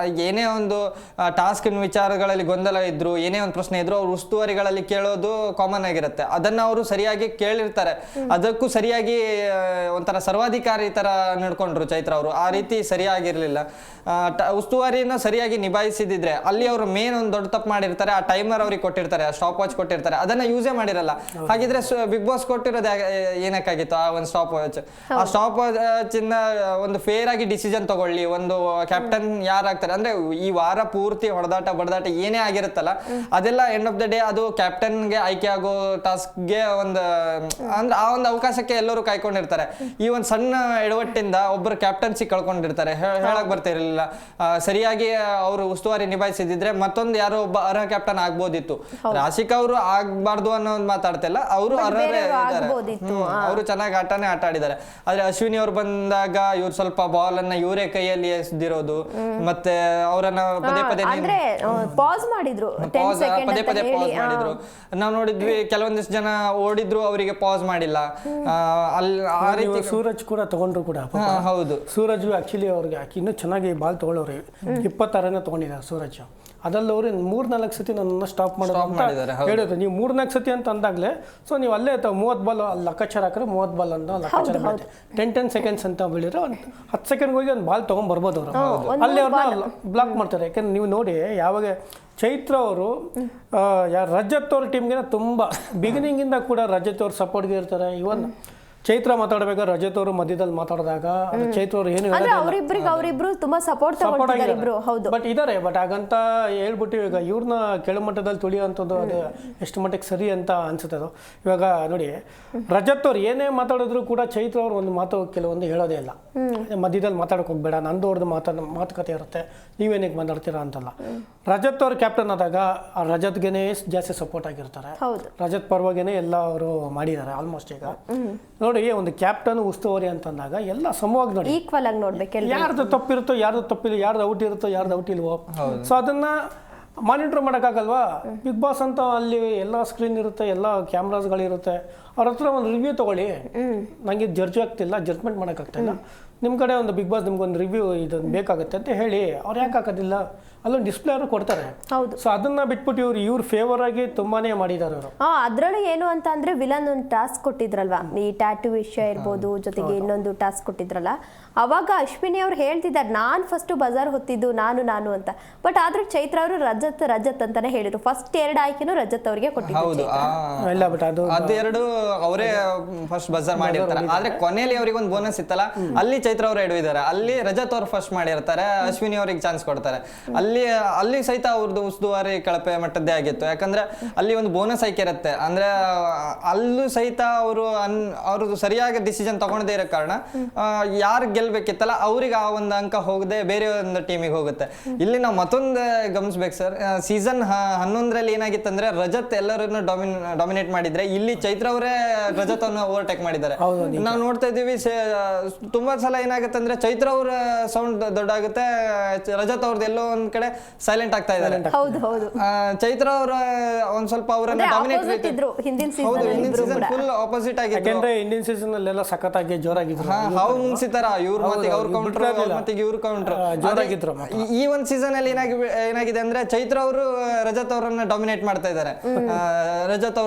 ಏನೇ ಒಂದು ಟಾಸ್ಕ್ ವಿಚಾರಗಳಲ್ಲಿ ಗೊಂದಲ ಇದ್ರು ಏನೇ ಒಂದು ಪ್ರಶ್ನೆ ಇದ್ರು ಅವ್ರು ಉಸ್ತುವಾರಿಗಳಲ್ಲಿ ಕೇಳೋದು ಕಾಮನ್ ಆಗಿರುತ್ತೆ ಅದನ್ನ ಅವರು ಸರಿಯಾಗಿ ಕೇಳಿರ್ತಾರೆ ಅದಕ್ಕೂ ಸರಿಯಾಗಿ ಒಂಥರ ಸರ್ವಾಧಿಕಾರಿ ತರ ನಡ್ಕೊಂಡ್ರು ಚೈತ್ರ ಅವರು ಆ ರೀತಿ ಸರಿಯಾಗಿರ್ಲಿಲ್ಲ ಉಸ್ತುವಾರಿನ ಸರಿಯಾಗಿ ನಿಭಾಯಿಸಿದ್ರೆ ಅಲ್ಲಿ ಅವರು ಮೇನ್ ಒಂದು ದೊಡ್ಡ ತಪ್ಪು ಮಾಡಿರ್ತಾರೆ ಆ ಟೈಮರ್ ಅವ್ರಿಗೆ ಕೊಟ್ಟಿರ್ತಾರೆ ಆ ಸ್ಟಾಪ್ ವಾಚ್ ಕೊಟ್ಟಿರ್ತಾರೆ ಅದನ್ನ ಯೂಸೇ ಮಾಡಿರಲ್ಲ ಹಾಗಿದ್ರೆ ಬಿಗ್ ಬಾಸ್ ಕೊಟ್ಟಿರೋದು ಏನಕ್ಕಾಗಿತ್ತು ಆ ಒಂದು ಸ್ಟಾಪ್ ವಾಚ್ ಆ ಸ್ಟಾಪ್ ವಾಚ್ ಇಂದ ಒಂದು ಫೇರ್ ಆಗಿ ಡಿಸಿಷನ್ ತಗೊಳ್ಳಿ ಒಂದು ಕ್ಯಾಪ್ಟನ್ ಯಾರಾಗ್ತಾರೆ ಅಂದ್ರೆ ಈ ವಾರ ಪೂರ್ತಿ ಹೊಡೆದಾಟ ಬಡದಾಟ ಏನೇ ಆಗಿರುತ್ತಲ್ಲ ಅದೆಲ್ಲ ಎಂಡ್ ಆಫ್ ದ ಡೇ ಅದು ಕ್ಯಾಪ್ಟನ್ಗೆ ಆಯ್ಕೆ ಆಗೋ ಟಾಸ್ಕ್ಗೆ ಒಂದು ಅಂದ್ರೆ ಆ ಒಂದು ಅವಕಾಶಕ್ಕೆ ಎಲ್ಲರೂ ಕಾಯ್ಕೊಂಡಿರ್ತಾರೆ ಈ ಒಂದು ಸಣ್ಣ ಎಡವಟ್ಟಿಂದ ಒಬ್ಬರು ಕ್ಯಾಪ್ಟನ್ಸಿ ಕಳ್ಕೊಂಡಿರ್ತಾರೆ ಹೇಳಕ್ ಬರ್ತಿರ್ಲಿಲ್ಲ ಸರಿಯಾಗಿ ಅವರು ಉಸ್ತುವಾರಿ ನಿಭಾಯಿಸಿದ್ರೆ ಮತ್ತೊಂದು ಯಾರೋ ಒಬ್ಬ ಅರ್ಹ ಕ್ಯಾಪ್ಟನ್ ಆಗ್ಬೋದಿತ್ತು ರಾಶಿಕಾ ಅವರು ಆಗ್ಬಾರ್ದು ಅನ್ನೋದು ಮಾತಾಡ್ತಿಲ್ಲ ಅವರು ಅರ್ಹರೇ ಇದ್ದಾರೆ ಅವರು ಚೆನ್ನಾಗಿ ಆಟನೇ ಆಟ ಆಡಿದ್ದಾರೆ ಆದ್ರೆ ಅಶ್ವಿನಿ ಅವ್ರು ಬಂದಾಗ ಇವ್ರು ಸ್ವಲ್ಪ ಬಾಲ್ ಅನ್ನ ಇವರೇ ಕೈಯಲ್ಲಿ ಎಸ್ದಿರೋದು ಮತ್ತೆ ಅವರನ್ನ ಪದೇ ಪದೇ ಪಾಸ್ ಮಾಡಿದ್ರು ಪದೇ ಪದೇ ಪಾಸ್ ಮಾಡಿದ್ರು ನಾವು ನೋಡಿದ್ವಿ ಕೆಲವೊಂದಿಷ್ಟು ಜನ ಓಡಿದ್ರು ಅವರಿಗೆ ಪಾಸ್ ಮಾಡಿಲ್ಲ ಅಲ್ಲಿ ಆ ರೀತಿ ಸೂರಜ್ ಕೂಡ ತಗೊಂಡ್ರು ಕೂಡ ಹೌದು ಸೂರಜ್ ಆಕ್ಚುಲಿ ಅವ್ರಿಗೆ ಇನ್ನೂ ಚೆನ್ನಾಗಿ ಬಾಲ್ ತಗೊಳ್ಳೋರು 26 ತಗೊಂಡಿದ್ದಾರೆ ಸೂರಜ್ ಅದ್ರಲ್ಲಿ ಅವ್ರು 3-4 ಸತಿ ನನ್ನ ಸ್ಟಾಪ್ ಮಾಡೋದು ಹೇಳಿದ್ರು ನೀವು 3-4 ಸತಿ ಅಂತ ಅಂದಾಗ್ಲೇ ಸೊ ನೀವು ಅಲ್ಲೇ 30 ಬಾಲ್ ಲೆಕ್ಕಾಚಾರ ಹಾಕಿದ್ರೆ 30 ಬಾಲ್ ಅಂತ ಲೆಕ್ಕಾಚಾರ ಬರುತ್ತೆ 10 ಸೆಕೆಂಡ್ಸ್ ಅಂತ ಬೆಳಿದ್ರೆ ಒಂದು 10 ಸೆಕೆಂಡ್ ಹೋಗಿ ಒಂದು ಬಾಲ್ ತಗೊಂಡ್ ಬರ್ಬೋದು ಅವರು ಅಲ್ಲಿ ಅವ್ರನ್ನ ಬ್ಲಾಕ್ ಮಾಡ್ತಾರೆ ಯಾಕಂದ್ರೆ ನೀವು ನೋಡಿ ಯಾವಾಗ ಚೈತ್ರ ಅವರು ರಜತ್ ಅವ್ರ ಟೀಮ್ಗೆ ತುಂಬಾ ಬಿಗಿನಿಂಗ್ ಇಂದ ಕೂಡ ರಜತ್ ಅವ್ರ ಸಪೋರ್ಟ್ಗೆ ಇರ್ತಾರೆ ಇವನ್ ಚೈತ್ರ ಮಾತಾಡ್ಬೇಕಾದ್ರೆ ರಜತ್ ಅವರು ಮಧ್ಯದಲ್ಲಿ ಮಾತಾಡಿದಾಗ ಚೈತ್ರ ಅವರು ಏನು ಅಂದ್ರೆ ಅವರಿಬ್ರು ತುಂಬಾ ಸಪೋರ್ಟ್ ತಗೊಳ್ತಿದ್ದಾರೆ ಇಬ್ರು. ಹೌದು, ಬಟ್ ಇದಾರೆ, ಬಟ್ ಹಾಗಂತ ಹೇಳ್ಬಿಟ್ಟು ಈಗ ಇವ್ರನ್ನ ಕೆಳಮಟ್ಟದಲ್ಲಿ ತುಳಿಯೋಂಥದ್ದು ಅದು ಎಷ್ಟು ಮಟ್ಟಿಗೆ ಸರಿ ಅಂತ ಅನ್ಸುತ್ತೆ ಅದು. ಇವಾಗ ನೋಡಿ, ರಜತ್ ಅವ್ರು ಏನೇ ಮಾತಾಡಿದ್ರು ಕೂಡ ಚೈತ್ರ ಅವ್ರು ಒಂದು ಮಾತು ಕೆಲವೊಂದು ಹೇಳೋದೇ ಇಲ್ಲ. ಮಧ್ಯದಲ್ಲಿ ಮಾತಾಡಕ್ ಹೋಗ್ಬೇಡ, ನಂದು ಅವ್ರದ್ದು ಮಾತುಕತೆ ಇರುತ್ತೆ, ನೀವೇನಕ್ಕೆ ಮಾತಾಡ್ತೀರಾ ಅಂತಲ್ಲ. ರಜತ್ ಅವ್ರು ಕ್ಯಾಪ್ಟನ್ ಆದಾಗ ಆ ರಜತ್ಗೆನೇ ಜಾಸ್ತಿ ಸಪೋರ್ಟ್ ಆಗಿರ್ತಾರೆ. ರಜತ್ ಪರವಾಗೇನೆ ಎಲ್ಲ ಅವರು ಮಾಡಿದ್ದಾರೆ ಆಲ್ಮೋಸ್ಟ್. ಈಗ ನೋಡಿ, ಒಂದು ಕ್ಯಾಪ್ಟನ್ ಉಸ್ತುವಾರಿ ಅಂತಂದಾಗ ಎಲ್ಲ ಸಮವಾಗಿ ನೋಡಿ, ಈಕ್ವಲ್ ಆಗಿ ನೋಡ್ಬೇಕು, ಯಾರ್ದು ತಪ್ಪಿರುತ್ತೋ ಯಾರ್ದು ತಪ್ಪಿಲ್ಲ, ಯಾರ್ದು ಔಟ್ ಇರುತ್ತೋ ಯಾರ್ದು ಔಟ್ ಇಲ್ವೋ. ಸೊ ಅದನ್ನ ಮಾನಿಟರ್ ಮಾಡೋಕ್ಕಾಗಲ್ವಾ? ಬಿಗ್ ಬಾಸ್ ಅಂತ ಅಲ್ಲಿ ಎಲ್ಲ ಸ್ಕ್ರೀನ್ ಇರುತ್ತೆ, ಎಲ್ಲ ಕ್ಯಾಮ್ರಾಸ್ಗಳಿರುತ್ತೆ. ಅವ್ರ ಹತ್ರ ಒಂದು ರಿವ್ಯೂ ತಗೊಳ್ಳಿ. ನನಗೆ ಜಡ್ಜ್ ಆಗ್ತಿಲ್ಲ, ಜಡ್ಜ್ಮೆಂಟ್ ಮಾಡೋಕ್ಕಾಗ್ತಿಲ್ಲ, ನಿಮ್ಮ ಕಡೆ ಒಂದು ಬಿಗ್ ಬಾಸ್ ನಿಮ್ಗೊಂದು ರಿವ್ಯೂ ಇದೊಂದು ಬೇಕಾಗುತ್ತೆ ಅಂತ ಹೇಳಿ ಅವ್ರು ಯಾಕೆ ಹಾಕೋದಿಲ್ಲ? ಅಲ್ಲೊಂದು ಡಿಸ್ಪ್ಲೇ ಅವರು ಕೊಡ್ತಾರೆ. ಹೌದು. ಸೊ ಅದನ್ನ ಬಿಟ್ಬಿಟ್ಟು ಇವ್ರ ಫೇವರ್ ಆಗಿ ತುಂಬಾನೇ ಮಾಡಿದ್ದಾರೆ ಅವರು. ಅದ್ರಲ್ಲಿ ಏನು ಅಂತ ಅಂದ್ರೆ ವಿಲನ್ ಒಂದು ಟಾಸ್ಕ್ ಕೊಟ್ಟಿದ್ರಲ್ವಾ, ಈ ಟ್ಯಾಟೂ ವಿಷಯ ಇರ್ಬೋದು, ಜೊತೆಗೆ ಇನ್ನೊಂದು ಟಾಸ್ಕ್ ಕೊಟ್ಟಿದ್ರಲ್ಲ, ಅವಾಗ ಅಶ್ವಿನಿ ಅವ್ರು ಹೇಳ್ತಿದ್ದಾರೆ ನಾನು ಫಸ್ಟ್ ಬಜಾರ್ ಹೊತ್ತಿದ್ದು ನಾನು ಅಂತ. ಬಟ್ ಆದ್ರೆ ಚೈತ್ರ ಅವರು ರಜತ್ ಅಂತಾನೆ ಹೇಳಿದ್ರು. ಫಸ್ಟ್ 2 ಆಯ್ಕೆನೂ ರಜತ್ ಅವ್ರಿಗೆ ಕೊಟ್ಟಿದ್ರು. ಇಲ್ಲ, ಬಟ್ ಅದೆರಡು ಅವರೇ ಫಸ್ಟ್ ಬಜಾರ್ ಮಾಡಿರ್ತಾರೆ. ಆದ್ರೆ ಕೊನೆಯಲ್ಲಿ ಅವ್ರಿಗೆ ಒಂದು ಬೋನಸ್ ಇತ್ತಲ್ಲ, ಅಲ್ಲಿ ಚೈತ್ರ ಅವ್ರು ಇದ್ದಾರೆ, ಅಲ್ಲಿ ರಜತ್ ಅವ್ರು ಫಸ್ಟ್ ಮಾಡಿರ್ತಾರೆ, ಅಶ್ವಿನಿ ಅವ್ರಿಗೆ ಚಾನ್ಸ್ ಕೊಡ್ತಾರೆ. ಅಲ್ಲಿ ಸಹಿತ ಅವ್ರದ್ದು ಉಸ್ತುವಾರಿ ಕಳಪೆ ಮಟ್ಟದ್ದೇ ಆಗಿತ್ತು. ಯಾಕಂದ್ರೆ ಅಲ್ಲಿ ಒಂದು ಬೋನಸ್ ಆಯ್ಕೆ ಇರುತ್ತೆ. ಅಂದ್ರೆ ಅಲ್ಲೂ ಸಹಿತ ಅವ್ರದ್ದು ಸರಿಯಾಗಿ ಡಿಸಿಷನ್ ತಗೊಂಡದೇ ಇರೋ ಕಾರಣ ಯಾರು ಗೆಲ್ಬೇಕಿತ್ತಲ್ಲ ಅವ್ರಿಗೆ ಆ ಒಂದು ಅಂಕ ಹೋಗದೆ ಬೇರೆ ಒಂದು ಟೀಮಿಗೆ ಹೋಗುತ್ತೆ. ಇಲ್ಲಿ ನಾವು ಮತ್ತೊಂದು ಗಮನಿಸ್ಬೇಕು ಸರ್, ಸೀಸನ್ 11ರಲ್ಲಿ ಏನಾಗಿತ್ತಂದ್ರೆ ರಜತ್ ಎಲ್ಲರನ್ನು ಡಾಮಿನೇಟ್ ಮಾಡಿದ್ರೆ, ಇಲ್ಲಿ ಚೈತ್ರ ಅವರೇ ರಜತ್ ಅನ್ನು ಓವರ್ಟೇಕ್ ಮಾಡಿದ್ದಾರೆ. ನಾವು ನೋಡ್ತಾ ಇದೀವಿ ತುಂಬಾ ಸಲ ಏನಾಗುತ್ತೆ ಅಂದ್ರೆ ಚೈತ್ರ ಅವ್ರ ಸೌಂಡ್ ದೊಡ್ಡ ಆಗುತ್ತೆ, ರಜತ್ ಅವ್ರದ್ದು ಎಲ್ಲೋ ಒಂದ್ ಕಡೆ ಸೈಲೆಂಟ್ ಆಗ್ತಾ ಇದ್ದಾರೆ. ಚೈತ್ರ ಅವರ ಒಂದ್ ಸ್ವಲ್ಪ ಅವರನ್ನ ಡಾಮಿನೇಟ್ ಹಿಂದಿನ ಸೀಸನ್ ಫುಲ್ ಆಪೋಸಿಟ್ ಆಗಿತ್ತು. ಯಾಕಂದ್ರೆ ಹಿಂದಿನ ಸೀಸನ್ ಅಲ್ಲೆಲ್ಲ ಸಖತ್ತಾಗಿ ಜೋರಾಗಿದ್ರು, ಹಾವು ಮುನ್ಸಿತರ ಇವ್ರ ಮತ್ತಿಗೆ ಅವ್ರ ಕೌಂಟರ್, ಮತ್ತಿಗೆ ಇವ್ರ ಕೌಂಟರ್ ಜೋರಾಗಿದ್ರು. ಈ ಒಂದ್ ಸೀಸನ್ ಅಲ್ಲಿ ಏನಾಗಿದೆ ಅಂದ್ರೆ ಚೈತ್ರ ಅವರು ರಜತ್ ಅವರನ್ನ ಡಾಮಿನೇಟ್ ಮಾಡ್ತಾ ಇದ್ದಾರೆ. ರಜತ್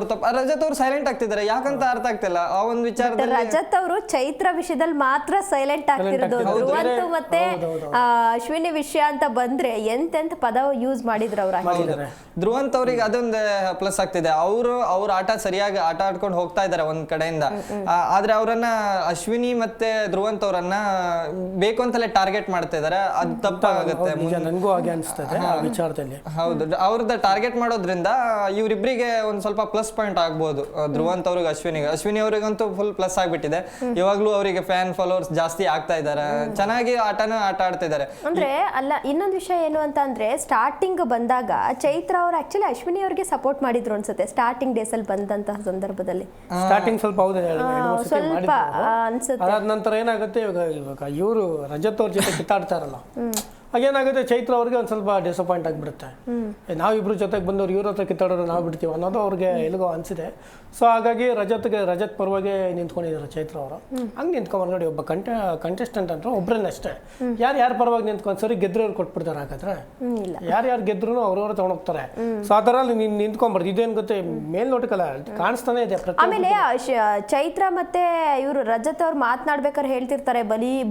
ಅವ್ರು ಸೈಲೆಂಟ್ ಆಗ್ತಿದ್ದಾರೆ, ಯಾಕಂತ ಅರ್ಥ ಆಗ್ತಿಲ್ಲ ಆ ಒಂದು ವಿಚಾರದಲ್ಲಿ. ರಜತ್ ಅವರು ಚೈತ್ರ ವಿಷಯದಲ್ಲಿ ಮಾತ್ರ ಸೈಲೆಂಟ್ ಆಗ್ತಿರೋದು. ಧ್ರುವಂತು ಮತ್ತೆ ಅಶ್ವಿನಿ ವಿಷಯ ಅಂತ ಬಂದ್ರೆ ಎಂತೆಂತ ಪದ ಯೂಸ್ ಮಾಡಿದ್ರು ಅವ್ರ. ಧ್ರುವಂತ್ ಅವ್ರಿಗೆ ಅದೊಂದು ಪ್ಲಸ್ ಆಗ್ತಿದೆ, ಅವ್ರ ಆಟ ಸರಿಯಾಗಿ ಆಟ ಆಡ್ಕೊಂಡು ಹೋಗ್ತಾ ಇದ್ದಾರೆ ಒಂದ್ ಕಡೆಯಿಂದ. ಆದ್ರೆ ಅವರನ್ನ ಅಶ್ವಿನಿ ಮತ್ತೆ ಧ್ರುವಂತ್ ಅವರನ್ನ ಬೇಕು ಅಂತಲೇ ಟಾರ್ಗೆಟ್ ಮಾಡ್ತಾ ಇದಾರೆ, ಅದು ತಪ್ಪಾಗುತ್ತೆ. ನನಗೂ ಹಾಗೆ ಅನಿಸ್ತದೆ ಆ ವಿಚಾರದಲ್ಲಿ. ಹೌದು, ಅವ್ರದ್ದು ಟಾರ್ಗೆಟ್ ಮಾಡೋದ್ರಿಂದ ಇವರಿಬ್ಬರಿಗೆ ಒಂದ್ ಸ್ವಲ್ಪ ಪ್ಲಸ್ ಪಾಯಿಂಟ್ ಆಗ್ಬಹುದು. ಧ್ರುವಂತ್ ಅವ್ರಿಗೆ ಅಶ್ವಿನಿ ಅವರಿಗಂತೂ ಫುಲ್ ಪ್ಲಸ್ ಆಗ್ಬಿಟ್ಟಿದೆ. ಇವಾಗ್ಲೂ ಅವರಿಗೆ ಫ್ಯಾನ್ ಫಾಲೋವರ್ಸ್ ಜಾಸ್ತಿ ಆಗ್ತಾ ಇದಾರೆ, ಚೆನ್ನಾಗಿ ಆಟ ಆಡ್ತಾ ಇದಾರೆ. ಅಂದ್ರೆ ಅಲ್ಲ, ಇನ್ನೊಂದು ವಿಷಯ ಏನು ಅಂತ ಅಂದ್ರೆ ಸ್ಟಾರ್ಟಿಂಗ್ ಬಂದಾಗ ಚೈತ್ರ ಅವರು ಆಕ್ಚುಲಿ ಅಶ್ವಿನಿ ಅವ್ರಿಗೆ ಸಪೋರ್ಟ್ ಮಾಡಿದ್ರು ಅನ್ಸುತ್ತೆ ಸ್ಟಾರ್ಟಿಂಗ್ ಡೇಸ್ ಅಲ್ಲಿ ಬಂದಂತಹ ಸಂದರ್ಭದಲ್ಲಿ. ಸ್ಟಾರ್ಟಿಂಗ್ ಸ್ವಲ್ಪ ಸ್ವಲ್ಪ ಅನ್ಸುತ್ತೆ. ಅದಾದ ನಂತರ ಏನಾಗುತ್ತೆ, ಇವಾಗ ಇವರು ರಜತ್ ಅವ್ರ ಜೊತೆ ಕಿತ್ತಾಡ್ತಾರಲ್ಲ, ಹಾಗೇನಾಗುತ್ತೆ ಚೈತ್ರ ಅವ್ರಿಗೆ ಒಂದು ಸ್ವಲ್ಪ ಡಿಸಪಾಯಿಂಟ್ ಆಗಿಬಿಡುತ್ತೆ. ನಾವಿಬ್ರು ಜೊತೆಗೆ ಬಂದವ್ರು ಇವ್ರ ಹತ್ರ ಕಿತ್ತಾಡೋರು ನಾವು ಬಿಡ್ತೀವಿ ಅನ್ನೋದು ಅವ್ರಿಗೆ ಎಲ್ಲಿಗೋ ಅನಿಸಿದೆ. ಸೊ ಹಾಗಾಗಿ ರಜತ್ ಪರವಾಗಿ ನಿಂತ್ಕೊಂಡಿದ್ದಾರೆ ಚೈತ್ರ ಅವರು. ಹಂಗೆ ನಿಂತ್ಕೊಂಡು ನೋಡಿ, ಒಬ್ಬ ಕಂಟೆಸ್ಟೆಂಟ್ ಅಂದ್ರೆ ಒಬ್ಬರನ್ನ ಅಷ್ಟೇ, ಯಾರು ಪರವಾಗಿ ನಿಂತ್ಕೊಂಡು ಸರಿ ಗೆದ್ರವ್ರು ಕೊಟ್ಬಿಡ್ತಾರೆ. ಹಾಗಾದ್ರೆ ಯಾರು ಗೆದ್ರು ಅವ್ರವ್ರು ತಗೊಂಡೋಗ್ತಾರೆ. ಸೊ ಆ ಥರ ನೀನು ನಿಂತ್ಕೊಂಡ್ಬಾರ್ದು. ಇದೇನು ಗೊತ್ತೆ, ಮೇಲ್ನೋಟಕ್ಕಲ್ಲ ಕಾಣಿಸ್ತಾನೆ ಇದೆ. ಆಮೇಲೆ ಚೈತ್ರ ಮತ್ತೆ ಇವರು ರಜತ್ ಅವ್ರು ಮಾತನಾಡ್ಬೇಕಾದ್ರೆ ಹೇಳ್ತಿರ್ತಾರೆ,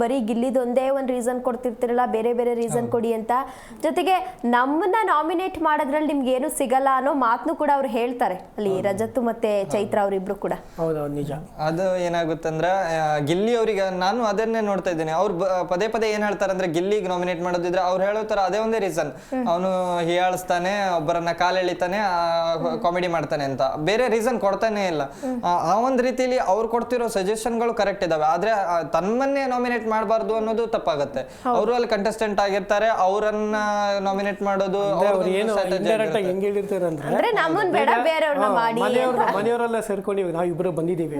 ಬರೀ ಗಿಲ್ಲಿದ್ ಒಂದೇ ಒಂದು ರೀಸನ್ ಕೊಡ್ತಿರ್ತಿರಲ್ಲ, ಬೇರೆ ಬೇರೆ ರೀಸನ್ ಕೊಡಿ ಅಂತ. ಜೊತೆಗೆ ನಮ್ಮನ್ನ ನಾಮಿನೇಟ್ ಮಾಡೋದ್ರಲ್ಲಿ ನಿಮ್ಗೆ ಏನು ಸಿಗಲ್ಲ ಅನ್ನೋ ಮಾತನ್ನು ಕೂಡ ಅವ್ರು ಹೇಳ್ತಾರೆ ಅಲ್ಲಿ, ರಜತ್ ಮತ್ತೆ ಚೈತ್ರ ಅವರಿಬ್ರು ಕೂಡ. ಹೌದೌದು, ನಿಜ. ಅದು ಏನಾಗುತ್ತಂದ್ರೆ ಗಿಲ್ಲಿ ಅವರಿಗೆ ನಾನು ಅದನ್ನೇ ನೋಡ್ತಾ ಇದ್ದೇನೆ. ಅವ್ರು ಪದೇ ಏನ್ ಹೇಳ್ತಾರೆ ಅಂದ್ರೆ ಗಿಲ್ಲಿಗೆ ನಾಮಿನೇಟ್ ಮಾಡೋದಿದ್ರೆ ಅವ್ರು ಹೇಳೋ ತರ ಅದೇ ಒಂದೇ ರೀಸನ್, ಅವನು ಹೀಯಾಳಿಸ್ತಾನೆ, ಒಬ್ಬರನ್ನ ಕಾಲೆಳಿತಾನೆ, ಕಾಮಿಡಿ ಮಾಡ್ತಾನೆ ಅಂತ, ಬೇರೆ ರೀಸನ್ ಕೊಡ್ತಾನೆ ಇಲ್ಲ. ಆ ಒಂದು ರೀತಿಯಲ್ಲಿ ಅವ್ರು ಕೊಡ್ತಿರೋ ಸಜೆಷನ್ಗಳು ಕರೆಕ್ಟ್ ಇದಾವೆ, ಆದ್ರೆ ತಮ್ಮನ್ನೇ ನಾಮಿನೇಟ್ ಮಾಡಬಾರ್ದು ಅನ್ನೋದು ತಪ್ಪಾಗತ್ತೆ. ಅವರು ಅಲ್ಲಿ ಕಂಟೆಸ್ಟೆಂಟ್ ಆಗಿರ್ತಾರೆ, ಅವರನ್ನ ನಾಮಿನೇಟ್ ಮಾಡೋದು ಮನೆಯವರೆಲ್ಲ ಸೇರ್ಕೊಂಡು ಇವಾಗ ನಾವಿಬ್ರು ಬಂದಿದ್ದೀವಿ,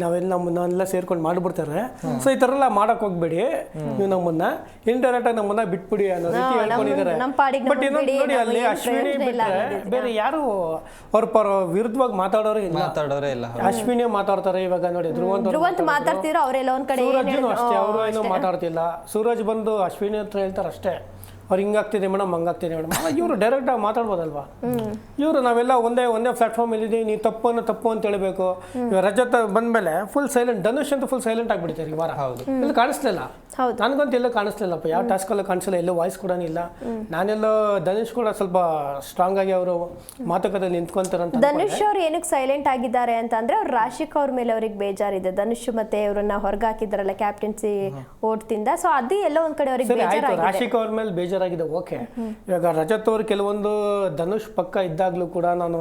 ನಾವೆಲ್ಲ ನಾವೆಲ್ಲ ಸೇರ್ಕೊಂಡು ಮಾಡ್ಬಿಡ್ತಾರೆ. ಸೊ ಈ ತರ ಎಲ್ಲ ಮಾಡಕ್ ಹೋಗ್ಬೇಡಿ, ನೀವು ನಮ್ಮನ್ನ ಇಂಡೈರೆಕ್ಟ್ ಆಗಿ ನಮ್ಮನ್ನ ಬಿಟ್ಬಿಡಿ ಅನ್ನೋ ರೀತಿ ಹೇಳ್ಕೊಂಡಿದ್ದಾರೆ. ಬಟ್ ಇನ್ನೊಂದು ನೋಡಿ, ಅಲ್ಲಿ ಅಶ್ವಿನಿ ಬಿಟ್ರೆ ಬೇರೆ ಯಾರು ಅವ್ರ ವಿರುದ್ಧವಾಗಿ ಮಾತಾಡೋರೇ ಇಲ್ಲ. ಅಶ್ವಿನಿ ಮಾತಾಡ್ತಾರೆ. ಇವಾಗ ನೋಡಿ, ಧ್ರುವಂತ್ ಮಾತಾಡ್ತಿದ್ರು, ಅವರೆಲ್ಲ ಒಂದ್ ಕಡೆ ಅಷ್ಟೇ, ಅವರು ಏನೋ ಮಾತಾಡ್ತಿಲ್ಲ. ಸೂರಜ್ ಬಂದು ಅಶ್ವಿನಿ ಹತ್ರ ಹೇಳ್ತಾರೆ ಅಷ್ಟೇ, ಅವ್ರು ಹಿಂಗಾಗ್ತಿದೆ ಮೇಡಮ್, ಹಂಗಾಗ್ತಿದೆ ಮೇಡಮ್. ಇವರು ಡೈರೆಕ್ಟ್ ಆಗಿ ಮಾತಾಡ್ಬೋದಲ್ವಾ? ಇವರು ನಾವೆಲ್ಲ ಒಂದೇ ಪ್ಲಾಟ್ಫಾರ್ಮ್ ಅಲ್ಲಿ ಇದೀವಿ, ನೀವು ತಪ್ಪು ಅಂತ ಹೇಳ್ಬೇಕು. ರಜತ್ ಬಂದ್ಮೇಲೆ ಫುಲ್ ಸೈಲೆಂಟ್, ಧನುಷ್ ಅಂತ ಫುಲ್ ಸೈಲೆಂಟ್ ಆಗ್ಬಿಡ್ತಾರೆ ಈ ವಾರ, ಇಲ್ಲಿ ಕಾಣಿಸ್ಲಿಲ್ಲ. ಹೌದು. ನನಗಂತೂ ಎಲ್ಲೂ ಕಾಣಿಸ್ಲಿಲ್ಲಪ್ಪ, ಯಾವ ಟಾಸ್ಕಲ್ಲೂ ಕಾಣಿಸಲ್ಲ, ಎಲ್ಲೂ ವಾಯ್ಸ್ ಕೂಡ ಇಲ್ಲ. ನಾನೆಲ್ಲೋ ಧನುಷ್ ಕೂಡ ಸ್ವಲ್ಪ ಸ್ಟ್ರಾಂಗ್ ಆಗಿ ಅವರು ಮಾತುಕತೆ ನಿಂತ್ಕೊಂತಾರಂತ. ಧನುಷ್ ಅವ್ರು ಏನಕ್ಕೆ ಸೈಲೆಂಟ್ ಆಗಿದ್ದಾರೆ ಅಂತ ಅಂದ್ರೆ ಅವ್ರು ರಾಶಿಕ್ ಅವ್ರ ಮೇಲೆ ಅವ್ರಿಗೆ ಬೇಜಾರಿದೆ. ಧನುಷ್ ಮತ್ತೆ ಇವ್ರನ್ನ ಹೊರಗೆ ಹಾಕಿದಾರಲ್ಲ ಕ್ಯಾಪ್ಟನ್ಸಿ ಓಟ್ತಿಂದ, ಸೊ ಅದು ಎಲ್ಲೋ ಒಂದ್ ಕಡೆ ಅವ್ರಿಗೆ ಸರಿ ಆಯ್ತು, ಬೇಜಾರಾಗಿದೆ. ರಾಶಿಕ್ ಅವ್ರ ಮೇಲೆ ಬೇಜಾರಾಗಿದೆ, ಓಕೆ. ಇವಾಗ ರಜತ್ ಅವ್ರು ಕೆಲವೊಂದು ಧನುಷ್ ಪಕ್ಕ ಇದ್ದಾಗ್ಲೂ ಕೂಡ ನಾನು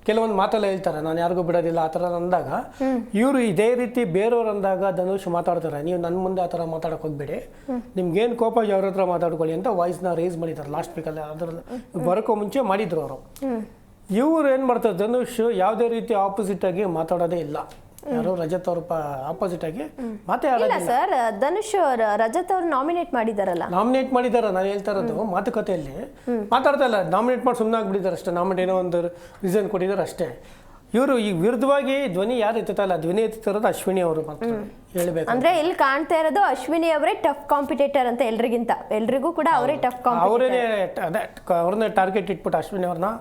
ಕೆಲವೊಂದು ಮಾತೆಲ್ಲ ಹೇಳ್ತಾರೆ, ನಾನು ಯಾರಿಗೂ ಬಿಡೋದಿಲ್ಲ ಆ ಥರ ಅಂದಾಗ, ಇವರು ಇದೇ ರೀತಿ ಬೇರೆಯವ್ರು ಅಂದಾಗ ಧನುಷ್ ಮಾತಾಡ್ತಾರೆ, ನೀವು ನನ್ನ ಮುಂದೆ ಆ ಥರ ಮಾತಾಡೋಕೆ ಹೋಗ್ಬೇಡಿ, ನಿಮ್ಗೇನು ಕೋಪ ಅವ್ರ ಹತ್ರ ಮಾತಾಡ್ಕೊಳ್ಳಿ ಅಂತ ವಾಯ್ಸ್ನ ರೇಸ್ ಮಾಡಿದ್ದಾರೆ ಲಾಸ್ಟ್ ವೀಕಲ್ಲಿ. ಅದ್ರಲ್ಲಿ ಬರೋಕ್ಕೂ ಮುಂಚೆ ಮಾಡಿದ್ರು ಅವರು. ಇವ್ರು ಏನು ಮಾಡ್ತಾರೆ, ಧನುಷ್ ಯಾವುದೇ ರೀತಿ ಆಪೋಸಿಟ್ ಆಗಿ ಮಾತಾಡೋದೇ ಇಲ್ಲ. ಯಾರು ರಜತ್ ಅವ್ರ ಆಪೋಸಿಟ್ ಆಗಿ ಇಲ್ಲ ಸರ್, ಧನುಷ್ ರಜತ್ ಅವ್ರು ನಾಮಿನೇಟ್ ಮಾಡಿದಾರಲ್ಲ. ನಾಮಿನೇಟ್ ಮಾಡಿದಾರ, ನಾನು ಹೇಳ್ತಾ ಇರೋದು ಮಾತುಕತೆಯಲ್ಲಿ ಮಾತಾಡ್ತಾ ಇಲ್ಲ, ನಾಮಿನೇಟ್ ಮಾಡಿ ಸುಮ್ಮನೆ ಆಗ್ಬಿಟ್ಟಿದ್ದಾರೆ ಅಷ್ಟೇ. ನಾಮಿನೇಟ್ ಏನೋ ಒಂದು ರೀಸನ್ ಕೊಟ್ಟಿದ್ದಾರೆ ಅಷ್ಟೇ. ಇವರು ಈ ವಿರುದ್ಧವಾಗಿ ಧ್ವನಿ ಯಾರು ಎತ್ತಲ್ಲ, ಧ್ವನಿ ಎತ್ತಿರೋದು ಅಶ್ವಿನಿ ಅವರು ಮಾತ್ರ ಹೇಳ್ಬೇಕು. ಅಂದ್ರೆ ಇಲ್ಲಿ ಕಾಣ್ತಾ ಇರೋದು ಅಶ್ವಿನಿ ಅವರೇ ಟಫ್ ಕಾಂಪಿಟೇಟರ್ ಅಂತ ಎಲ್ರಿಗೂ ಕೂಡ ಅವರೇ ಟಫ್ ಅವರೇನೆ ಅದೇ ಅವ್ರನ್ನೇ ಟಾರ್ಗೆಟ್ ಇಟ್ಬಿಟ್ಟು ಅಶ್ವಿನಿ ಅವ್ರನ್ನ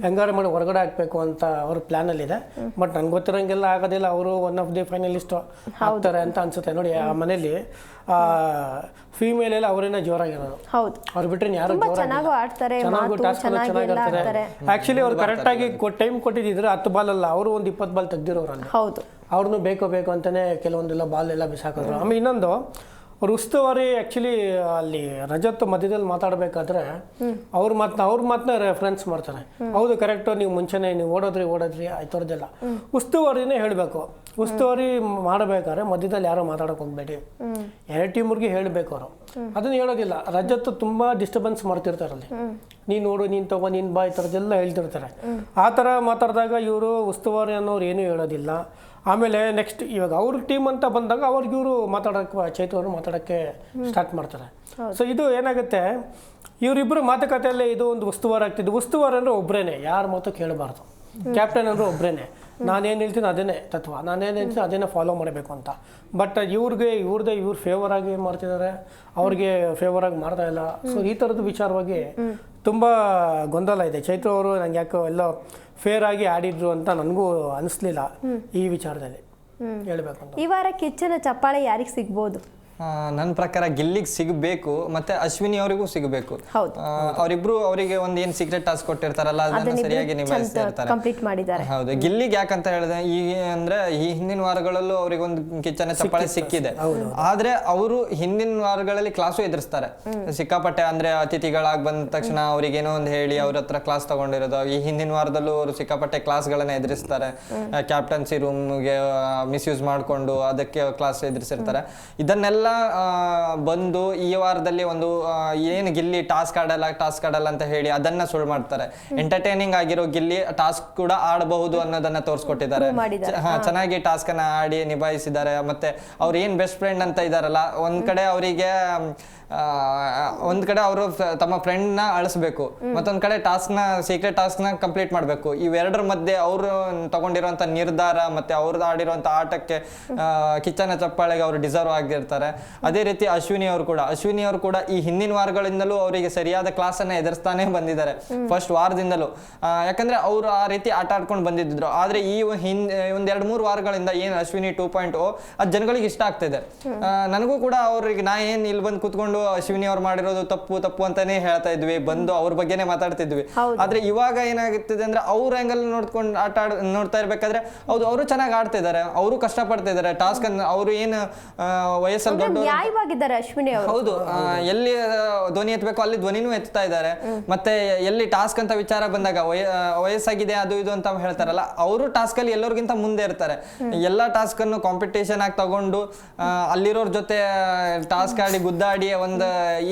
ಹೆಂಗಾರು ಮಾಡಿ ಹೊರಗಡೆ ಹಾಕ್ಬೇಕು ಅಂತ ಅವ್ರ ಪ್ಲಾನ್ ಅಲ್ಲಿ ಇದೆ. ಬಟ್ ನನ್ಗೆ ಗೊತ್ತಿರೋಂಗೆಲ್ಲ ಆಗೋದಿಲ್ಲ, ಅವರು ಒನ್ ಆಫ್ ದಿ ಫೈನಲಿಸ್ಟ್ ಆಗ್ತಾರೆ ಅಂತ ಅನ್ಸುತ್ತೆ. ನೋಡಿ ಆ ಮನೇಲಿ ಫೀಮೇಲ್ ಎಲ್ಲ ಅವರೇನೆ ಜೋರಾಗಿರೋದು. ಹೌದು, ಅವ್ರು ಬಿಟ್ರೆ ಯಾರು ಚೆನ್ನಾಗೂ ಆಡ್ತಾರೆ, ಚೆನ್ನಾಗಿ. ಆಕ್ಚುಲಿ ಅವ್ರು ಕರೆಕ್ಟ್ ಆಗಿ ಟೈಮ್ ಕೊಟ್ಟಿದ್ರೆ 10 ಬಾಲ್ ಅಲ್ಲ, ಅವರು ಒಂದು 20 ಬಾಲ್ ತೆಗ್ದಿರೋರಲ್ಲ. ಹೌದು, ಅವ್ರನ್ನೂ ಬೇಕು ಅಂತಾನೆ ಕೆಲವೊಂದೆಲ್ಲ ಬಾಲ್ ಎಲ್ಲ ಬಿಸಾಕಿದ್ರು. ಆಮೇಲೆ ಇನ್ನೊಂದು ಅವ್ರ ಉಸ್ತುವಾರಿ ಆ್ಯಕ್ಚುಲಿ ಅಲ್ಲಿ ರಜತ್ ಮಧ್ಯದಲ್ಲಿ ಮಾತಾಡಬೇಕಾದ್ರೆ ಅವ್ರ ಮಾತನ್ನ ರೆಫರೆನ್ಸ್ ಮಾಡ್ತಾರೆ. ಹೌದು ಕರೆಕ್ಟು, ನೀವು ಮುಂಚೆನೆ ನೀವು ಓಡೋದ್ರಿ ಆಯ್ತವ್ರದ್ದೆಲ್ಲ ಉಸ್ತುವಾರಿನೇ ಹೇಳಬೇಕು. ಉಸ್ತುವಾರಿ ಮಾಡಬೇಕಾದ್ರೆ ಮಧ್ಯದಲ್ಲಿ ಯಾರೋ ಮಾತಾಡೋಕೆ ಹೋಗ್ಬೇಡಿ, ಎರಡು ಟೀಮ್ರಿಗೆ ಹೇಳಬೇಕು ಅವರು. ಅದನ್ನ ಹೇಳೋದಿಲ್ಲ. ರಜತ್ ತುಂಬ ಡಿಸ್ಟರ್ಬೆನ್ಸ್ ಮಾಡ್ತಿರ್ತಾರಲ್ಲಿ, ನೀನು ನೋಡು, ನೀನು ತಗೋ, ನೀನು ಬಾ, ಈ ಥರದ್ದೆಲ್ಲ ಹೇಳ್ತಿರ್ತಾರೆ. ಆ ಥರ ಮಾತಾಡಿದಾಗ ಇವರು ಉಸ್ತುವಾರಿ ಅನ್ನೋರು ಏನೂ ಹೇಳೋದಿಲ್ಲ. ಆಮೇಲೆ ನೆಕ್ಸ್ಟ್ ಇವಾಗ ಅವ್ರ ಟೀಮ್ ಅಂತ ಬಂದಾಗ ಅವ್ರಿಗೆ ಇವರು ಚೈತು ಅವರು ಮಾತಾಡೋಕ್ಕೆ ಸ್ಟಾರ್ಟ್ ಮಾಡ್ತಾರೆ. ಸೊ ಇದು ಏನಾಗುತ್ತೆ, ಇವರಿಬ್ಬರು ಮಾತುಕತೆಯಲ್ಲೇ ಇದು ಒಂದು ಉಸ್ತುವಾರ ಆಗ್ತಿದ್ದು. ಉಸ್ತುವಾರ ಅಂದರೆ ಒಬ್ಬರೇನೆ, ಯಾರ ಮಾತು ಕೇಳಬಾರ್ದು. ಕ್ಯಾಪ್ಟನ್ ಅಂದರೆ ಒಬ್ಬರೇನೆ, ನಾನೇನು ಹೇಳ್ತೀನಿ ಅದೇನೇ ತತ್ವ, ನಾನೇನು ಹೇಳ್ತೀನಿ ಅದೇನೇ ಫಾಲೋ ಮಾಡಬೇಕು ಅಂತ. ಬಟ್ ಇವ್ರು ಫೇವರ್ ಆಗಿ ಮಾಡ್ತಿದ್ದಾರೆ, ಅವ್ರಿಗೆ ಫೇವರ್ ಆಗಿ ಮಾಡ್ತಾ ಇಲ್ಲ. ಸೊ ಈ ಥರದ್ದು ವಿಚಾರವಾಗಿ ತುಂಬ ಗೊಂದಲ ಇದೆ. ಚೈತ್ರ ಅವರು ನಂಗೆ ಯಾಕೋ ಎಲ್ಲ ಫೇರ್ ಆಗಿ ಆಡಿದ್ರು ಅಂತ ನನಗೂ ಅನಿಸ್ಲಿಲ್ಲ ಈ ವಿಚಾರದಲ್ಲಿ ಹೇಳ್ಬೇಕು ಅಂತ. ಈ ವಾರ ಕಿಚ್ಚನ ಚಪ್ಪಾಳೆ ಯಾರಿಗೆ ಸಿಗ್ಬೋದು? ನನ್ನ ಪ್ರಕಾರ ಗಿಲ್ಲಿಗೆ ಸಿಗಬೇಕು, ಮತ್ತೆ ಅಶ್ವಿನಿ ಅವರಿಗೂ ಸಿಗಬೇಕು. ಅವರಿಬ್ರು ಅವರಿಗೆ ಒಂದು ಏನು ಸೀಕ್ರೆಟ್ ಟಾಸ್ಕ್ ಕೊಟ್ಟಿರ್ತಾರಲ್ಲ ಅದನ್ನ ಸರಿಯಾಗಿ ನಿಭಾಯಿಸ್ತಿರ್ತಾರೆ. ಹೌದು, ಗಿಲ್ಲಿಗೆ ಯಾಕಂತ ಹೇಳಿದ್ರೆ ಈಗ ಅಂದ್ರೆ ಈ ಹಿಂದಿನ ವಾರಗಳಲ್ಲೂ ಅವ್ರಿಗೆ ಒಂದು ಕಿಚ್ಚನ ಚಪ್ಪಾಳೆ ಸಿಕ್ಕಿದೆ. ಆದ್ರೆ ಅವರು ಹಿಂದಿನ ವಾರಗಳಲ್ಲಿ ಕ್ಲಾಸು ಎದುರಿಸ್ತಾರೆ ಸಿಕ್ಕಾಪಟ್ಟೆ. ಅಂದ್ರೆ ಅತಿಥಿಗಳಾಗಿ ಬಂದ ತಕ್ಷಣ ಅವ್ರಿಗೇನೋ ಒಂದು ಹೇಳಿ ಅವ್ರ ಹತ್ರ ಕ್ಲಾಸ್ ತಗೊಂಡಿರೋದು. ಈ ಹಿಂದಿನ ವಾರದಲ್ಲೂ ಅವರು ಸಿಕ್ಕಾಪಟ್ಟೆ ಕ್ಲಾಸ್ಗಳನ್ನ ಎದುರಿಸ್ತಾರೆ. ಕ್ಯಾಪ್ಟನ್ಸಿ ರೂಮ್ಗೆ ಮಿಸ್ಯೂಸ್ ಮಾಡಿಕೊಂಡು ಅದಕ್ಕೆ ಕ್ಲಾಸ್ ಎದುರಿಸಿರ್ತಾರೆ. ಇದನ್ನೆಲ್ಲ ಬಂದು ಈ ವಾರದಲ್ಲಿ ಒಂದು ಏನು ಗಿಲ್ಲಿ ಟಾಸ್ಕ್ ಆಡಲ್ಲ ಅಂತ ಹೇಳಿ ಅದನ್ನ ಸುಳ್ಳು ಮಾಡ್ತಾರೆ. ಎಂಟರ್ಟೈನಿಂಗ್ ಆಗಿರೋ ಗಿಲ್ಲಿ ಟಾಸ್ಕ್ ಕೂಡ ಆಡಬಹುದು ಅನ್ನೋದನ್ನ ತೋರಿಸ್ಕೊಟ್ಟಿದ್ದಾರೆ. ಚೆನ್ನಾಗಿ ಟಾಸ್ಕ್ ಅನ್ನ ಆಡಿ ನಿಭಾಯಿಸಿದ್ದಾರೆ. ಮತ್ತೆ ಅವ್ರು ಏನ್ ಬೆಸ್ಟ್ ಫ್ರೆಂಡ್ ಅಂತ ಇದಾರಲ್ಲ, ಒಂದ್ ಕಡೆ ಅವರು ತಮ್ಮ ಫ್ರೆಂಡ್ ನ ಅಳಿಸ್ಬೇಕು, ಮತ್ತೊಂದ್ ಕಡೆ ಸೀಕ್ರೆಟ್ ಟಾಸ್ಕ್ ನ ಕಂಪ್ಲೀಟ್ ಮಾಡ್ಬೇಕು. ಇವೆರಡರ ಮಧ್ಯೆ ಅವರು ತಗೊಂಡಿರುವಂತ ನಿರ್ಧಾರ ಮತ್ತೆ ಅವ್ರದ್ದು ಆಡಿರುವಂತ ಆಟಕ್ಕೆ ಕಿಚ್ಚನ ಚಪ್ಪಾಳೆಗೆ ಅವರು ಡಿಸರ್ವ್ ಆಗಿರ್ತಾರೆ. ಅದೇ ರೀತಿ ಅಶ್ವಿನಿ ಅವರು ಕೂಡ ಈ ಹಿಂದಿನ ವಾರಗಳಿಂದಲೂ ಅವರಿಗೆ ಸರಿಯಾದ ಕ್ಲಾಸ್ ಅನ್ನ ಎದುರಿಸ್ತಾನೆ ಬಂದಿದ್ದಾರೆ, ಫಸ್ಟ್ ವಾರದಿಂದಲೂ. ಯಾಕಂದ್ರೆ ಅವರು ಆ ರೀತಿ ಆಟ ಆಡ್ಕೊಂಡು ಬಂದಿದ್ರು. ಆದ್ರೆ ಈ ಒಂದ್ 2-3 ವಾರಗಳಿಂದ ಏನ್ ಅಶ್ವಿನಿ 2.0 ಅದ್ ಜನಗಳಿಗೆ ಇಷ್ಟ ಆಗ್ತಿದೆ. ನನಗೂ ಕೂಡ ಅವ್ರಿಗೆ ನಾ ಏನ್ ಇಲ್ಲಿ ಬಂದು ಕೂತ್ಕೊಂಡು ಅಶ್ವಿನಿ ಅವ್ರು ಮಾಡಿರೋದು ತಪ್ಪು ಅಂತಾನೆ ಹೇಳ್ತಾ ಇದ್ವಿ, ಬಂದು ಅವ್ರ ಬಗ್ಗೆನೆ ಮಾತಾಡ್ತಿದ್ವಿ. ಆದ್ರೆ ಇವಾಗ ಏನಾಗುತ್ತಿದೆ ಅಂದ್ರೆ ಅವ್ರ ಆಂಗಲ್ ನೋಡ್ಕೊಂಡು ನೋಡ್ತಾ ಇರ್ಬೇಕಾದ್ರೆ ಹೌದು ಅವರು ಚೆನ್ನಾಗಿ ಆಡ್ತಿದ್ದಾರೆ, ಅವರು ಕಷ್ಟ ಪಡ್ತಿದ್ದಾರೆ. ಟಾಸ್ಕ್ ಅವರು ಏನು ವಯಸ್ಸಲ್ಲಿ ನ್ಯಾಯವಾಗಿದ್ದಾರೆ ಅಶ್ವಿನಿ ಅವರು. ಹೌದು, ಎಲ್ಲಿ ಧ್ವನಿ ಎತ್ತಬೇಕು ಅಲ್ಲಿ ಧ್ವನಿನೂ ಎತ್ತಾ ಇದ್ದಾರೆ. ಮತ್ತೆ ಎಲ್ಲಿ ಟಾಸ್ಕ್ ಅಂತ ವಿಚಾರ ಬಂದಾಗ ವಯಸ್ಸಾಗಿದೆ ಅದು ಇದು ಅಂತ ಹೇಳ್ತಾರಲ್ಲ, ಅವರು ಟಾಸ್ಕ್ ಅಲ್ಲಿ ಎಲ್ಲರಿಗಿಂತ ಮುಂದೆ ಇರ್ತಾರೆ. ಎಲ್ಲಾ ಟಾಸ್ಕ್ ಅನ್ನು ಕಾಂಪಿಟೇಷನ್ ಆಗಿ ತಗೊಂಡು ಅಲ್ಲಿರೋರ್ ಜೊತೆ ಟಾಸ್ಕ್ ಆಡಿ ಗುದ್ದಾಡಿ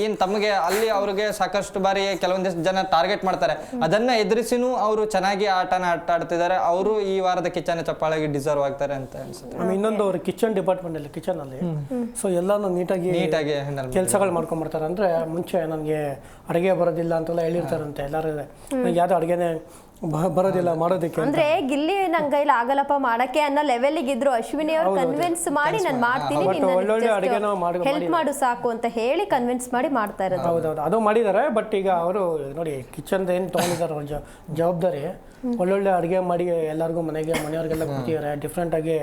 ಏನ್ ತಮಗೆ ಅಲ್ಲಿ ಅವ್ರಿಗೆ ಸಾಕಷ್ಟು ಬಾರಿ ಕೆಲವೊಂದಿಷ್ಟು ಜನ ಟಾರ್ಗೆಟ್ ಮಾಡ್ತಾರೆ. ಅದನ್ನ ಎದುರಿಸಿನೂ ಅವರು ಚೆನ್ನಾಗಿ ಆಟನ ಆಡ್ತಿದ್ದಾರೆ. ಅವರು ಈ ವಾರದ ಕಿಚನ್ ಚಪ್ಪಾಳೆಗೆ ಡಿಸರ್ವ್ ಆಗ್ತಾರೆ ಅಂತ ಅನ್ಸುತ್ತೆ. ಇನ್ನೊಂದು ಅವರು ಕಿಚನ್ ಡಿಪಾರ್ಟ್ಮೆಂಟ್ ಅಲ್ಲಿ ಕಿಚನ್ ಅಲ್ಲಿ ಸೊ ಎಲ್ಲಾನು ನೀಟಾಗಿ ಕೆಲಸಗಳು ಮಾಡ್ಕೊಂಡ್ಬರ್ತಾರೆ. ಅಂದ್ರೆ ಮುಂಚೆ ನನಗೆ ಅಡುಗೆ ಬರೋದಿಲ್ಲ ಅಂತೆಲ್ಲ ಹೇಳಿರ್ತಾರಂತೆ ಎಲ್ಲರೂ, ಯಾವ್ದು ಅಡುಗೆನೆ ಬರೋದಿಲ್ಲ ಮಾಡೋದಕ್ಕೆ. ಅಂದ್ರೆ ಗಿಲ್ಲಿ ನನ್ ಕೈಲಿ ಆಗಲ್ಲಪ್ಪ ಮಾಡಕ್ಕೆ ಅನ್ನೋ ಲೆವೆಲ್ಗೆ ಇದ್ರು. ಅಶ್ವಿನಿ ಅವ್ರು ಕನ್ವಿನ್ಸ್ ಮಾಡಿ ನಾನು ಮಾಡ್ತೀನಿ, ಹೆಲ್ಪ್ ಮಾಡು ಸಾಕು ಅಂತ ಹೇಳಿ ಕನ್ವಿನ್ಸ್ ಮಾಡಿ ಮಾಡ್ತಾ ಇರೋದು. ಹೌದೌದು, ಅದು ಮಾಡಿದ್ದಾರೆ. ಬಟ್ ಈಗ ಅವರು ನೋಡಿ ಕಿಚನ್ ಏನು ತಗೊಂಡಿದ್ದಾರೆ ಅವ್ರ ಜವಾಬ್ದಾರಿ, ಒಳ್ಳೊಳ್ಳೆ ಅಡುಗೆ ಮಾಡಿ ಎಲ್ಲರಿಗೂ ಮನೆಯವ್ರಿಗೆಲ್ಲ ಕೊಡ್ತಿದ್ದಾರೆ. ಡಿಫ್ರೆಂಟ್ ಆಗಿ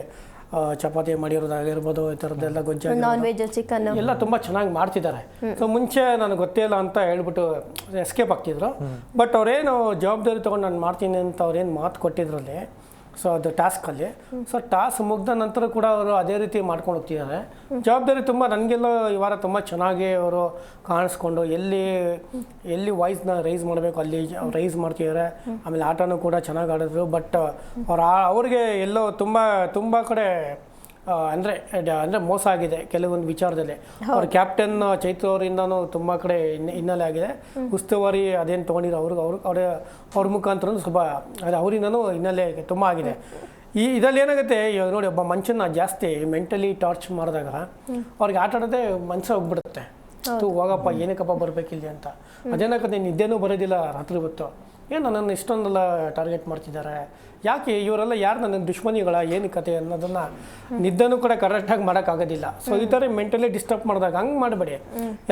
ಚಪಾತಿ ಮಾಡಿರೋದಾಗಿರ್ಬೋದು ಈ ಥರದ್ದೆಲ್ಲ ಗೊಜ್ಜಾಗಿ ನಾನ್ ವೆಜ್ ಚಿಕನ್ ಎಲ್ಲ ತುಂಬ ಚೆನ್ನಾಗಿ ಮಾಡ್ತಿದ್ದಾರೆ. ಸೊ ಮುಂಚೆ ನನಗೆ ಗೊತ್ತೇ ಇಲ್ಲ ಅಂತ ಹೇಳ್ಬಿಟ್ಟು ಎಸ್ಕೇಪ್ ಆಗ್ತಿದ್ರು. ಬಟ್ ಅವ್ರೇನು ಜವಾಬ್ದಾರಿ ತೊಗೊಂಡು ನಾನು ಮಾಡ್ತೀನಿ ಅಂತ ಅವ್ರೇನು ಮಾತು ಕೊಟ್ಟಿದ್ರಲ್ಲಿ, ಸೊ ಅದು ಟಾಸ್ಕಲ್ಲಿ, ಸೊ ಟಾಸ್ಕ್ ಮುಗ್ದ ನಂತರ ಕೂಡ ಅವರು ಅದೇ ರೀತಿ ಮಾಡ್ಕೊಂಡು ಹೋಗ್ತಿದ್ದಾರೆ. ಜವಾಬ್ದಾರಿ ತುಂಬ ನನಗೆಲ್ಲ ಈ ವಾರ ತುಂಬ ಚೆನ್ನಾಗಿ ಅವರು ಕಾಣಿಸ್ಕೊಂಡು ಎಲ್ಲಿ ವಾಯ್ಸ್ನ ರೈಸ್ ಮಾಡಬೇಕು ಅಲ್ಲಿ ರೈಸ್ ಮಾಡ್ತಿದ್ದಾರೆ. ಆಮೇಲೆ ಆಟನೂ ಕೂಡ ಚೆನ್ನಾಗಿ ಆಡಿದ್ರು. ಬಟ್ ಅವ್ರಿಗೆ ಎಲ್ಲೋ ತುಂಬ ಕಡೆ ಅಂದರೆ ಮೋಸ ಆಗಿದೆ ಕೆಲವೊಂದು ವಿಚಾರದಲ್ಲಿ. ಅವ್ರ ಕ್ಯಾಪ್ಟನ್ ಚೈತ್ರ ಅವರಿಂದನೂ ತುಂಬ ಕಡೆ ಹಿನ್ನೆಲೆ ಆಗಿದೆ. ಉಸ್ತುವಾರಿ ಅದೇನು ತೊಗೊಂಡಿರೋ ಅವ್ರ ಮುಖಾಂತರ ಸ್ವಲ್ಪ ಅವರಿಂದನೂ ಹಿನ್ನೆಲೆ ತುಂಬ ಆಗಿದೆ. ಇದರಲ್ಲಿ ಏನಾಗುತ್ತೆ, ಇವಾಗ ನೋಡಿ, ಒಬ್ಬ ಮನುಷ್ಯನ ಜಾಸ್ತಿ ಮೆಂಟಲಿ ಟಾರ್ಚ್ ಮಾಡಿದಾಗ ಅವ್ರಿಗೆ ಆಟ ಆಡೋದೇ ಮನಸ್ಸು ಹೋಗ್ಬಿಡುತ್ತೆ. ಹೋಗಪ್ಪ ಏನಕ್ಕಪ್ಪ ಬರಬೇಕಿಲ್ಲ ಅಂತ. ಅದೇನಾಗುತ್ತೆ, ನಿದ್ದೆನೂ ಬರೋದಿಲ್ಲ ರಾತ್ರಿ ಹೊತ್ತು. ಏನು ನನ್ನನ್ನು ಇಷ್ಟೊಂದೆಲ್ಲ ಟಾರ್ಗೆಟ್ ಮಾಡ್ತಿದ್ದಾರೆ, ಯಾಕೆ ಇವರೆಲ್ಲ ಯಾರು ನನ್ನ ದುಶ್ಮನಿಗಳ ಏನು ಕತೆ ಅನ್ನೋದನ್ನು ನಿದ್ದೆನೂ ಕೂಡ ಕರೆಕ್ಟಾಗಿ ಮಾಡೋಕ್ಕಾಗೋದಿಲ್ಲ. ಸೊ ಈ ಥರ ಮೆಂಟಲಿ ಡಿಸ್ಟರ್ಬ್ ಮಾಡಿದಾಗ ಹಂಗೆ ಮಾಡಬೇಡಿ.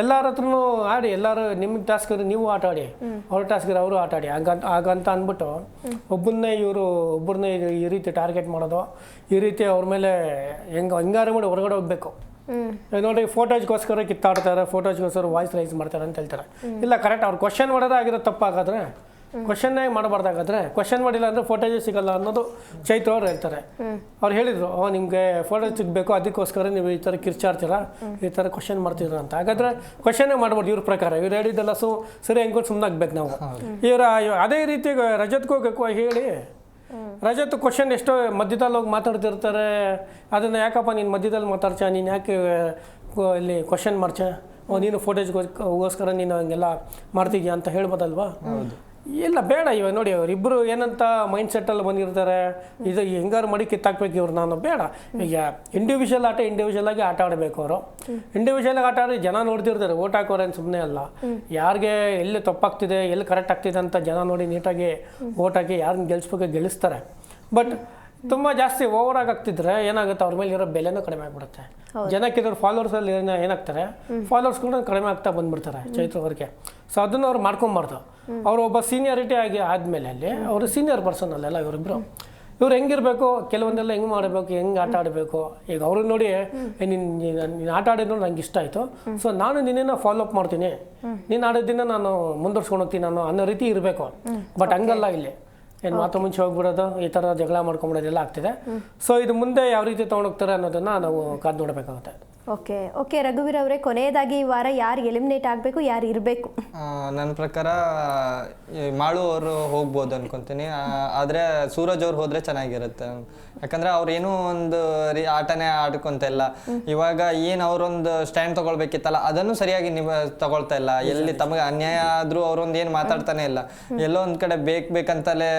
ಎಲ್ಲರ ಹತ್ರನೂ ಆಡಿ, ಎಲ್ಲರೂ ನಿಮ್ಮ ಟಾಸ್ಕ್ ನೀವು ಆಟ ಆಡಿ, ಅವ್ರ ಟಾಸ್ಕ್ ಅವರು ಆಟ ಆಡಿ. ಹಾಗಂತ ಅಂದ್ಬಿಟ್ಟು ಒಬ್ಬರನ್ನೇ ಈ ರೀತಿ ಟಾರ್ಗೆಟ್ ಮಾಡೋದು, ಈ ರೀತಿ ಅವ್ರ ಮೇಲೆ ಹೆಂಗಾರು ಮಾಡಿ ಹೊರಗಡೆ ಹೋಗ್ಬೇಕು. ನೋಡಿ, ಫೋಟೋಸ್ಗೋಸ್ಕರ ಕಿತ್ತಾಡ್ತಾರೆ, ಫೋಟೋಸ್ಗೋಸ್ಕರ ವಾಯ್ಸ್ ರೈಸ್ ಮಾಡ್ತಾರೆ ಅಂತ ಹೇಳ್ತಾರೆ. ಇಲ್ಲ, ಕರೆಕ್ಟ್ ಅವ್ರು ಕ್ವಶನ್ ಮಾಡೋದೇ ಆಗಿರೋ ತಪ್ಪಾಗಾದ್ರೆ ಕ್ವಶನ್ನೇ ಮಾಡಬಾರ್ದಾಗಾದ್ರೆ, ಕ್ವಶನ್ ಮಾಡಿಲ್ಲ ಅಂದರೆ ಫೋಟೋಜೇ ಸಿಗಲ್ಲ ಅನ್ನೋದು ಚೈತ್ರ ಅವ್ರು ಹೇಳ್ತಾರೆ. ಅವ್ರು ಹೇಳಿದರು, ನಿಮಗೆ ಫೋಟೋ ಸಿಗಬೇಕು, ಅದಕ್ಕೋಸ್ಕರ ನೀವು ಈ ಥರ ಕಿರ್ಚಾಡ್ತೀರಾ, ಈ ಥರ ಕ್ವಶನ್ ಮಾಡ್ತೀರ ಅಂತ. ಹಾಗಾದರೆ ಕ್ವಶನ್ನೇ ಮಾಡ್ಬೋದು ಇವ್ರ ಪ್ರಕಾರ. ಇವ್ರು ಹೇಳಿದ್ದೆಲ್ಲ ಸರಿ ಹೆಂಗೆ ಸುಮ್ಮನೆ ಆಗ್ಬೇಕು ನಾವು. ಅದೇ ರೀತಿ ರಜತ್ಗೂ ಹೇಳಿ, ರಜತ್ ಕ್ವಶನ್ ಎಷ್ಟೋ ಮಧ್ಯದಲ್ಲಿ ಹೋಗಿ ಮಾತಾಡ್ತಿರ್ತಾರೆ. ಅದನ್ನು ಯಾಕಪ್ಪ ನೀನು ಮಧ್ಯದಲ್ಲಿ ಮಾತಾಡ್ಚ, ನೀನು ಯಾಕೆ ಇಲ್ಲಿ ಕ್ವಶನ್ ಮಾಡ್ಚ, ನೀನು ಫೋಟೋಸ್ಗೋಸ್ಕರ ನೀನು ಹಂಗೆಲ್ಲ ಮಾಡ್ತಿದ್ಯಾ ಅಂತ ಹೇಳ್ಬೋದಲ್ವಾ? ಇಲ್ಲ, ಬೇಡ. ಇವಾಗ ನೋಡಿ, ಅವರಿಬ್ಬರು ಏನಂತ ಮೈಂಡ್ ಸೆಟ್ಟಲ್ಲಿ ಬಂದಿರ್ತಾರೆ, ಇದು ಹೆಂಗಾರು ಮಾಡಿ ಕಿತ್ತಾಕ್ಬೇಕು ಇವ್ರು. ನಾನು ಬೇಡ, ಈಗ ಇಂಡಿವಿಜುವಲ್ ಆಗಿ ಆಟ ಆಡಬೇಕು. ಅವರು ಇಂಡಿವಿಜುವಲ್ ಆಟ ಆಡಿ ಜನ ನೋಡ್ತಿರ್ತಾರೆ, ಓಟ್ ಹಾಕೋರೇನು ಸುಮ್ಮನೆ ಅಲ್ಲ. ಯಾರಿಗೆ ಎಲ್ಲಿ ತಪ್ಪಾಗ್ತಿದೆ, ಎಲ್ಲಿ ಕರೆಕ್ಟ್ ಆಗ್ತಿದೆ ಅಂತ ಜನ ನೋಡಿ ನೀಟಾಗಿ ಓಟ್ ಹಾಕಿ ಯಾರನ್ನ ಗೆಲ್ಲಿಸ್ತಾರೆ. ಬಟ್ ತುಂಬ ಜಾಸ್ತಿ ಓವರಾಗಿ ಆಗ್ತಿದ್ರೆ ಏನಾಗುತ್ತೆ, ಅವ್ರ ಮೇಲೆ ಇರೋ ಬೆಲೆನೂ ಕಡಿಮೆ ಆಗಿಬಿಡುತ್ತೆ. ಜನಕ್ಕಿದ್ರು ಫಾಲೋವರ್ಸಲ್ಲಿ ಏನಾಗ್ತಾರೆ, ಫಾಲೋವರ್ಸ್ ಕೂಡ ಕಡಿಮೆ ಆಗ್ತಾ ಬಂದ್ಬಿಡ್ತಾರೆ ಚೈತ್ರ ಅವ್ರಿಗೆ. ಸೊ ಅದನ್ನು ಅವ್ರು ಮಾಡ್ಕೊಬಾರ್ದು. ಅವರು ಒಬ್ಬ ಸೀನಿಯಾರಿಟಿ ಆದಮೇಲೆ ಅಲ್ಲಿ ಅವರು ಸೀನಿಯರ್ ಪರ್ಸನ್ ಅಲ್ಲೆಲ್ಲ ಇವರಿಬ್ಬರು. ಇವ್ರು ಹೆಂಗಿರಬೇಕು, ಕೆಲವೊಂದೆಲ್ಲ ಹೆಂಗೆ ಮಾಡಬೇಕು, ಹೆಂಗೆ ಆಟ ಆಡಬೇಕು. ಈಗ ಅವರು ನೋಡಿ, ನೀನು ಆಟ ಆಡಿದ್ರು ನಂಗೆ ಇಷ್ಟ ಆಯಿತು, ಸೊ ನಾನು ನಿನ್ನ ಫಾಲೋ ಅಪ್ ಮಾಡ್ತೀನಿ, ನೀನು ಆಡೋದನ್ನ ನಾನು ಮುಂದುವರ್ಸ್ಕೊಂಡು ಹೋಗ್ತೀನಿ ಅನ್ನೋ ರೀತಿ ಇರಬೇಕು. ಬಟ್ ಹಂಗಲ್ಲ ಇಲ್ಲಿ. ಏನು ಮಾತು ಮುಂಚೆ ಹೋಗ್ಬಿಡೋದು, ಈ ಥರ ಜಗಳ ಮಾಡ್ಕೊಂಬಿಡೋದೆಲ್ಲ ಆಗ್ತಿದೆ. ಸೊ ಇದು ಮುಂದೆ ಯಾವ ರೀತಿ ತೊಗೊಂಡೋಗ್ತಾರೆ ಅನ್ನೋದನ್ನು ನಾವು ಕಾದು ನೋಡಬೇಕಾಗುತ್ತೆ. ಓಕೆ ರಘುವೀರ್ ಅವರೇ, ಕೊನೆಯದಾಗಿ ಈ ವಾರ ಯಾರು ಎಲಿಮಿನೇಟ್ ಆಗಬೇಕು, ಯಾರು ಇರಬೇಕು? ನನ್ನ ಪ್ರಕಾರ ಮಾಳು ಅವರು ಹೋಗ್ಬೋದು ಅನ್ಕೊಂತೀನಿ. ಆದರೆ ಸೂರಜ್ ಅವ್ರು ಹೋದರೆ ಚೆನ್ನಾಗಿರುತ್ತೆ. ಯಾಕಂದರೆ ಅವ್ರು ಏನೂ ಒಂದು ಆಟನೇ ಆಡ್ಕೊಂತ ಇಲ್ಲ. ಇವಾಗ ಏನು ಅವರೊಂದು ಸ್ಟ್ಯಾಂಡ್ ತೊಗೊಳ್ಬೇಕಿತ್ತಲ್ಲ, ಅದನ್ನು ಸರಿಯಾಗಿ ತಗೊಳ್ತಾ ಇಲ್ಲ. ಎಲ್ಲಿ ತಮಗೆ ಅನ್ಯಾಯ ಆದರೂ ಅವರೊಂದು ಏನು ಮಾತಾಡ್ತಾನೆ ಇಲ್ಲ. ಎಲ್ಲೋ ಒಂದು ಕಡೆ ಬೇಕಂತಲೇ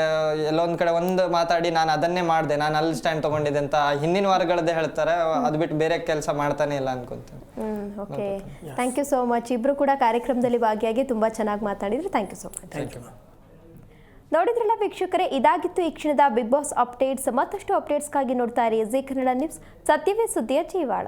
ಎಲ್ಲೋ ಒಂದು ಕಡೆ ಒಂದು ಮಾತಾಡಿ ನಾನು ಅದನ್ನೇ ಮಾಡಿದೆ, ನಾನು ಅಲ್ಲಿ ಸ್ಟ್ಯಾಂಡ್ ತೊಗೊಂಡಿದ್ದೆ ಅಂತ ಹಿಂದಿನ ವಾರಗಳದ್ದೇ ಹೇಳ್ತಾರೆ. ಅದು ಬಿಟ್ಟು ಬೇರೆ ಕೆಲಸ ಮಾಡ್ತಾನೆ ಇಲ್ಲ ಅನ್ಕೊಂತೀನಿ. Okay, thank you so much. ಇಬ್ರು ಕೂಡ ಕಾರ್ಯಕ್ರಮದಲ್ಲಿ ಭಾಗಿಯಾಗಿ ತುಂಬ ಚೆನ್ನಾಗಿ ಮಾತಾಡಿದ್ರು. Thank you so much. Thank you. ನೋಡಿದ್ರಲ್ಲ ವೀಕ್ಷಕರೇ, ಇದಾಗಿತ್ತು ಈ ಕ್ಷಣದ ಬಿಗ್ ಬಾಸ್ ಅಪ್ಡೇಟ್ಸ್. ಮತ್ತಷ್ಟು ಅಪ್ಡೇಟ್ಸ್ಗಾಗಿ ನೋಡ್ತಾ ಇರಿ ಜೀ ಕನ್ನಡ ನ್ಯೂಸ್, ಸತ್ಯವೇ ಸುದ್ದಿಯ ಜೀವಾಳ.